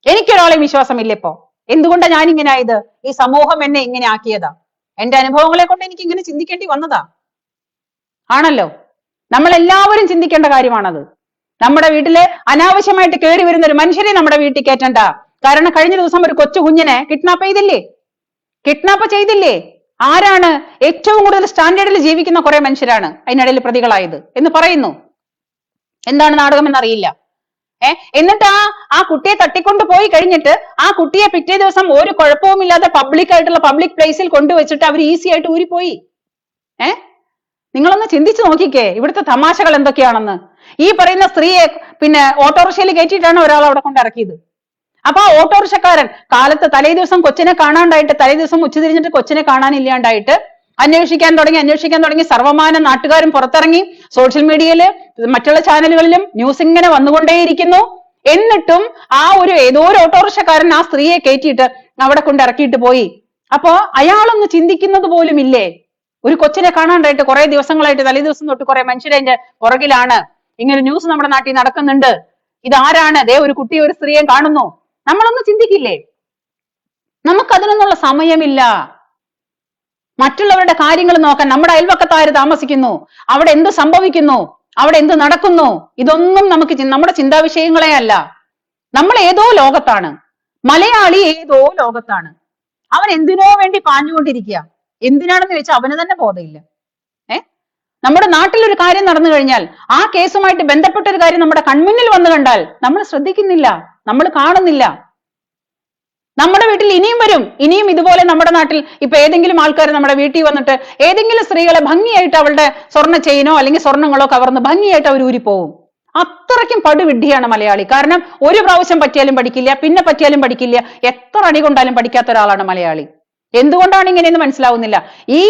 എനിക്കൊരാളെ വിശ്വാസമില്ല ഇപ്പോ. എന്തുകൊണ്ടാ ഞാൻ ഇങ്ങനെ ആയത്? ഈ സമൂഹം എന്നെ ഇങ്ങനെ ആക്കിയതാ. എന്റെ അനുഭവങ്ങളെ കൊണ്ട് എനിക്ക് ഇങ്ങനെ ചിന്തിക്കേണ്ടി വന്നതാ. ആണല്ലോ, നമ്മൾ എല്ലാവരും ചിന്തിക്കേണ്ട കാര്യമാണത്. നമ്മുടെ വീട്ടില് അനാവശ്യമായിട്ട് കയറി വരുന്ന ഒരു മനുഷ്യരെ നമ്മുടെ വീട്ടിൽ കയറ്റണ്ട. കാരണം കഴിഞ്ഞ ദിവസം ഒരു കൊച്ചു കുഞ്ഞിനെ കിഡ്നാപ്പ് ചെയ്തില്ലേ? ആരാണ്? ഏറ്റവും കൂടുതൽ സ്റ്റാൻഡേർഡിൽ ജീവിക്കുന്ന കുറെ മനുഷ്യരാണ് അതിനിടയിൽ പ്രതികളായത് എന്ന് പറയുന്നു. എന്താണ് നാടകം എന്നറിയില്ല. എന്നിട്ട് ആ കുട്ടിയെ തട്ടിക്കൊണ്ട് പോയി കഴിഞ്ഞിട്ട് ആ കുട്ടിയെ പിറ്റേ ദിവസം ഒരു കുഴപ്പവുമില്ലാതെ പബ്ലിക് പ്ലേസിൽ കൊണ്ടുവച്ചിട്ട് അവർ ഈസി ആയിട്ട് ഊരിപ്പോയി. നിങ്ങളൊന്ന് ചിന്തിച്ചു നോക്കിക്കേ ഇവിടുത്തെ തമാശകൾ എന്തൊക്കെയാണെന്ന്. ഈ പറയുന്ന സ്ത്രീയെ പിന്നെ ഓട്ടോറിക്ഷയിൽ കയറ്റിയിട്ടാണ് ഒരാൾ അവിടെ കൊണ്ട് ഇറക്കിയത്. അപ്പൊ ആ ഓട്ടോറിക്ഷക്കാരൻ കാലത്ത് തലേ ദിവസം കൊച്ചിനെ കാണാണ്ടായിട്ട്, തലേ ദിവസം ഉച്ചതിരിഞ്ഞിട്ട് കൊച്ചിനെ കാണാനില്ലാണ്ടായിട്ട് അന്വേഷിക്കാൻ തുടങ്ങി. സർവമാന നാട്ടുകാരും പുറത്തിറങ്ങി, സോഷ്യൽ മീഡിയയില് മറ്റുള്ള ചാനലുകളിലും ന്യൂസ് ഇങ്ങനെ വന്നുകൊണ്ടേയിരിക്കുന്നു. എന്നിട്ടും ഏതോ ഒരു ഓട്ടോറിക്ഷക്കാരൻ ആ സ്ത്രീയെ കയറ്റിയിട്ട് അവിടെ കൊണ്ട് ഇറക്കിയിട്ട് പോയി. അപ്പോ അയാളൊന്ന് ചിന്തിക്കുന്നത് പോലും ഇല്ലേ? ഒരു കൊച്ചിനെ കാണാണ്ടായിട്ട് കുറെ ദിവസങ്ങളായിട്ട്, തലേ ദിവസം തൊട്ട് കുറെ മനുഷ്യരെ പുറകിലാണ്. ഇങ്ങനെ ന്യൂസ് നമ്മുടെ നാട്ടിൽ നടക്കുന്നുണ്ട്. ഇതാരാണ്? ഒരു കുട്ടിയെ, ഒരു സ്ത്രീയെ കാണുന്നു. നമ്മളൊന്ന് ചിന്തിക്കില്ലേ? നമുക്കതിനൊന്നുള്ള സമയമില്ല. മറ്റുള്ളവരുടെ കാര്യങ്ങൾ നോക്കാൻ. നമ്മുടെ അയൽവക്കത്ത് ആര് താമസിക്കുന്നു, അവിടെ എന്ത് സംഭവിക്കുന്നു, അവിടെ എന്ത് നടക്കുന്നു, ഇതൊന്നും നമ്മുടെ ചിന്താ വിഷയങ്ങളെ അല്ല. നമ്മൾ ഏതോ ലോകത്താണ്. മലയാളി ഏതോ ലോകത്താണ്. അവൻ എന്തിനോ വേണ്ടി പാഞ്ഞുകൊണ്ടിരിക്കുക. എന്തിനാണെന്ന് വെച്ചാൽ അവന് തന്നെ ബോധമില്ല. നമ്മുടെ നാട്ടിൽ ഒരു കാര്യം നടന്നു കഴിഞ്ഞാൽ, ആ കേസുമായിട്ട് ബന്ധപ്പെട്ട ഒരു കാര്യം നമ്മുടെ കൺമുന്നിൽ വന്നു കണ്ടാൽ നമ്മൾ ശ്രദ്ധിക്കുന്നില്ല, നമ്മൾ കാണുന്നില്ല. നമ്മുടെ വീട്ടിൽ ഇനിയും വരും. ഇനിയും ഇതുപോലെ നമ്മുടെ നാട്ടിൽ ഇപ്പൊ ഏതെങ്കിലും ആൾക്കാർ നമ്മുടെ വീട്ടിൽ വന്നിട്ട് ഏതെങ്കിലും സ്ത്രീകളെ ഭംഗിയായിട്ട് അവളുടെ സ്വർണ്ണ ചെയിനോ അല്ലെങ്കിൽ സ്വർണ്ണങ്ങളോ കവർന്ന് ഭംഗിയായിട്ട് അവർ ഊരിപ്പോവും. അത്രയ്ക്കും പടുവിഡ്ഢിയാണ് മലയാളി. കാരണം ഒരു പ്രാവശ്യം പറ്റിയാലും പഠിക്കില്ല, പിന്നെ പറ്റിയാലും പഠിക്കില്ല, എത്ര അടി കൊണ്ടാലും പഠിക്കാത്ത ഒരാളാണ് മലയാളി. എന്തുകൊണ്ടാണ് ഇങ്ങനെയെന്ന് മനസ്സിലാവുന്നില്ല. ഈ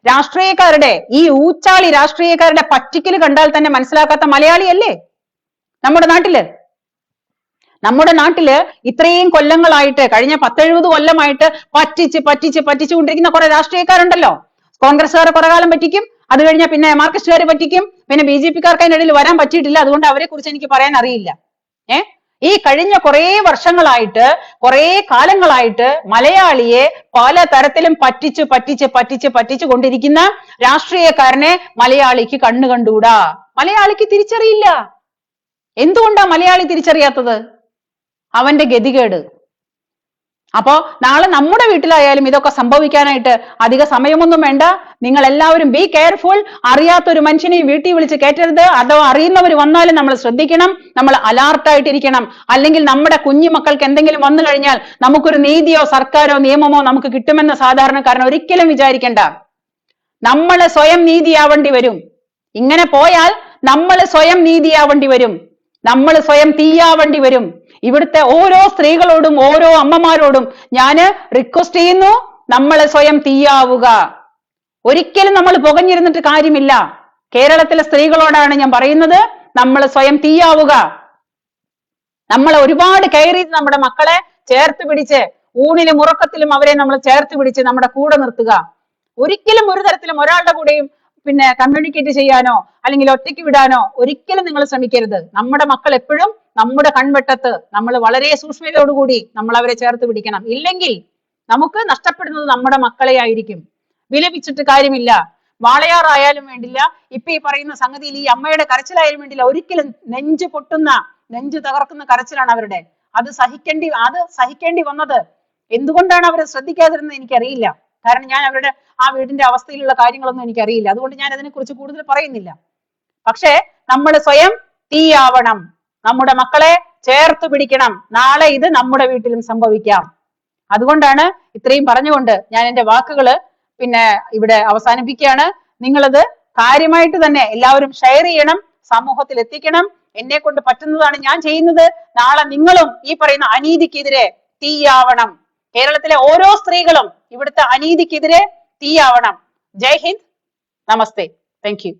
രാഷ്ട്രീയക്കാരുടെ, ഈ ഊച്ചാളി രാഷ്ട്രീയക്കാരുടെ പറ്റിക്കൽ കണ്ടാൽ തന്നെ മനസ്സിലാക്കാത്ത മലയാളിയല്ലേ നമ്മുടെ നാട്ടില് ഇത്രയും കൊല്ലങ്ങളായിട്ട്, കഴിഞ്ഞ 10-70 കൊല്ലമായിട്ട് പറ്റിച്ചുകൊണ്ടിരിക്കുന്ന കുറെ രാഷ്ട്രീയക്കാരുണ്ടല്ലോ. കോൺഗ്രസ്സുകാരെ കുറെ കാലം പറ്റിക്കും, അത് കഴിഞ്ഞാൽ പിന്നെ മാർക്സിസ്റ്റുകാരെ പറ്റിക്കും, പിന്നെ BJP-ക്കാർക്ക് അതിനിടയിൽ വരാൻ പറ്റിയിട്ടില്ല. അതുകൊണ്ട് അവരെ കുറിച്ച് എനിക്ക് പറയാൻ അറിയില്ല. ഈ കഴിഞ്ഞ കുറെ വർഷങ്ങളായിട്ട്, കുറെ കാലങ്ങളായിട്ട് മലയാളിയെ പല തരത്തിലും പറ്റിച്ചു കൊണ്ടിരിക്കുന്ന രാഷ്ട്രീയക്കാരനെ മലയാളിക്ക് കണ്ണു കണ്ടൂടാ. മലയാളിക്ക് തിരിച്ചറിയില്ല. എന്തുകൊണ്ടാ മലയാളി തിരിച്ചറിയാത്തത്? അവന്റെ ഗതികേട്. അപ്പോ നാളെ നമ്മുടെ വീട്ടിലായാലും ഇതൊക്കെ സംഭവിക്കാനായിട്ട് അധിക സമയമൊന്നും വേണ്ട. നിങ്ങൾ എല്ലാവരും ബി കെയർഫുൾ. അറിയാത്തൊരു മനുഷ്യനെ വീട്ടിൽ വിളിച്ച് കയറ്റരുത്. അതോ അറിയുന്നവർ വന്നാലും നമ്മൾ ശ്രദ്ധിക്കണം, നമ്മൾ അലർട്ടായിട്ടിരിക്കണം. അല്ലെങ്കിൽ നമ്മുടെ കുഞ്ഞുമക്കൾക്ക് എന്തെങ്കിലും വന്നു കഴിഞ്ഞാൽ നമുക്കൊരു നീതിയോ സർക്കാരോ നിയമമോ നമുക്ക് കിട്ടുമെന്ന് സാധാരണക്കാരൻ ഒരിക്കലും വിചാരിക്കണ്ട. നമ്മൾ സ്വയം നീതിയാവേണ്ടി വരും. ഇങ്ങനെ പോയാൽ നമ്മൾ സ്വയം നീതിയാവേണ്ടി വരും, നമ്മൾ സ്വയം തീയാവേണ്ടി വരും. ഇവിടുത്തെ ഓരോ സ്ത്രീകളോടും ഓരോ അമ്മമാരോടും ഞാന് റിക്വസ്റ്റ് ചെയ്യുന്നു, നമ്മൾ സ്വയം തീയാവുക. ഒരിക്കലും നമ്മൾ പുകഞ്ഞിരുന്നിട്ട് കാര്യമില്ല. കേരളത്തിലെ സ്ത്രീകളോടാണ് ഞാൻ പറയുന്നത്, നമ്മൾ സ്വയം തീയാവുക. നമ്മൾ ഒരുപാട് കെയർ ചെയ്ത് നമ്മുടെ മക്കളെ ചേർത്ത് പിടിച്ച്, ഊണിലും ഉറക്കത്തിലും അവരെ നമ്മൾ ചേർത്ത് പിടിച്ച് നമ്മുടെ കൂടെ നിർത്തുക. ഒരിക്കലും ഒരു തരത്തിലും ഒരാളുടെ കൂടെയും പിന്നെ കമ്മ്യൂണിക്കേറ്റ് ചെയ്യാനോ അല്ലെങ്കിൽ ഒറ്റയ്ക്ക് വിടാനോ ഒരിക്കലും നിങ്ങൾ ശ്രമിക്കരുത്. നമ്മുടെ മക്കൾ എപ്പോഴും നമ്മുടെ കൺവെട്ടത്ത്, നമ്മൾ വളരെ സൂക്ഷ്മതയോടുകൂടി നമ്മൾ അവരെ ചേർത്ത് പിടിക്കണം. ഇല്ലെങ്കിൽ നമുക്ക് നഷ്ടപ്പെടുന്നത് നമ്മുടെ മക്കളെ ആയിരിക്കും. വിലപിച്ചിട്ട് കാര്യമില്ല. വാളയാറായാലും വേണ്ടില്ല, ഇപ്പൊ ഈ പറയുന്ന സംഗതിയിൽ ഈ അമ്മയുടെ കരച്ചിലായാലും വേണ്ടില്ല. ഒരിക്കലും നെഞ്ചു പൊട്ടുന്ന, നെഞ്ചു തകർക്കുന്ന കരച്ചിലാണ് അവരുടെ. അത് സഹിക്കേണ്ടി വന്നത് എന്തുകൊണ്ടാണ് അവർ ശ്രദ്ധിക്കാതിരുന്നത് എനിക്കറിയില്ല. കാരണം ഞാൻ അവരുടെ ആ വീടിന്റെ അവസ്ഥയിലുള്ള കാര്യങ്ങളൊന്നും എനിക്കറിയില്ല. അതുകൊണ്ട് ഞാൻ അതിനെക്കുറിച്ച് കൂടുതൽ പറയുന്നില്ല. പക്ഷേ നമ്മൾ സ്വയം തീയാവണം, നമ്മുടെ മക്കളെ ചേർത്ത് പിടിക്കണം. നാളെ ഇത് നമ്മുടെ വീട്ടിലും സംഭവിക്കാം. അതുകൊണ്ടാണ് ഇത്രയും പറഞ്ഞുകൊണ്ട് ഞാൻ എന്റെ വാക്കുകള് പിന്നെ ഇവിടെ അവസാനിപ്പിക്കുകയാണ്. നിങ്ങളത് കാര്യമായിട്ട് തന്നെ എല്ലാവരും ഷെയർ ചെയ്യണം, സമൂഹത്തിൽ എത്തിക്കണം. എന്നെ കൊണ്ട് പറ്റുന്നതാണ് ഞാൻ ചെയ്യുന്നത്. നാളെ നിങ്ങളും ഈ പറയുന്ന അനീതിക്കെതിരെ തീയാവണം. കേരളത്തിലെ ഓരോ സ്ത്രീകളും ഇവിടുത്തെ അനീതിക്കെതിരെ തീയാവണം. ജയ് ഹിന്ദ്, നമസ്തേ, താങ്ക് യു.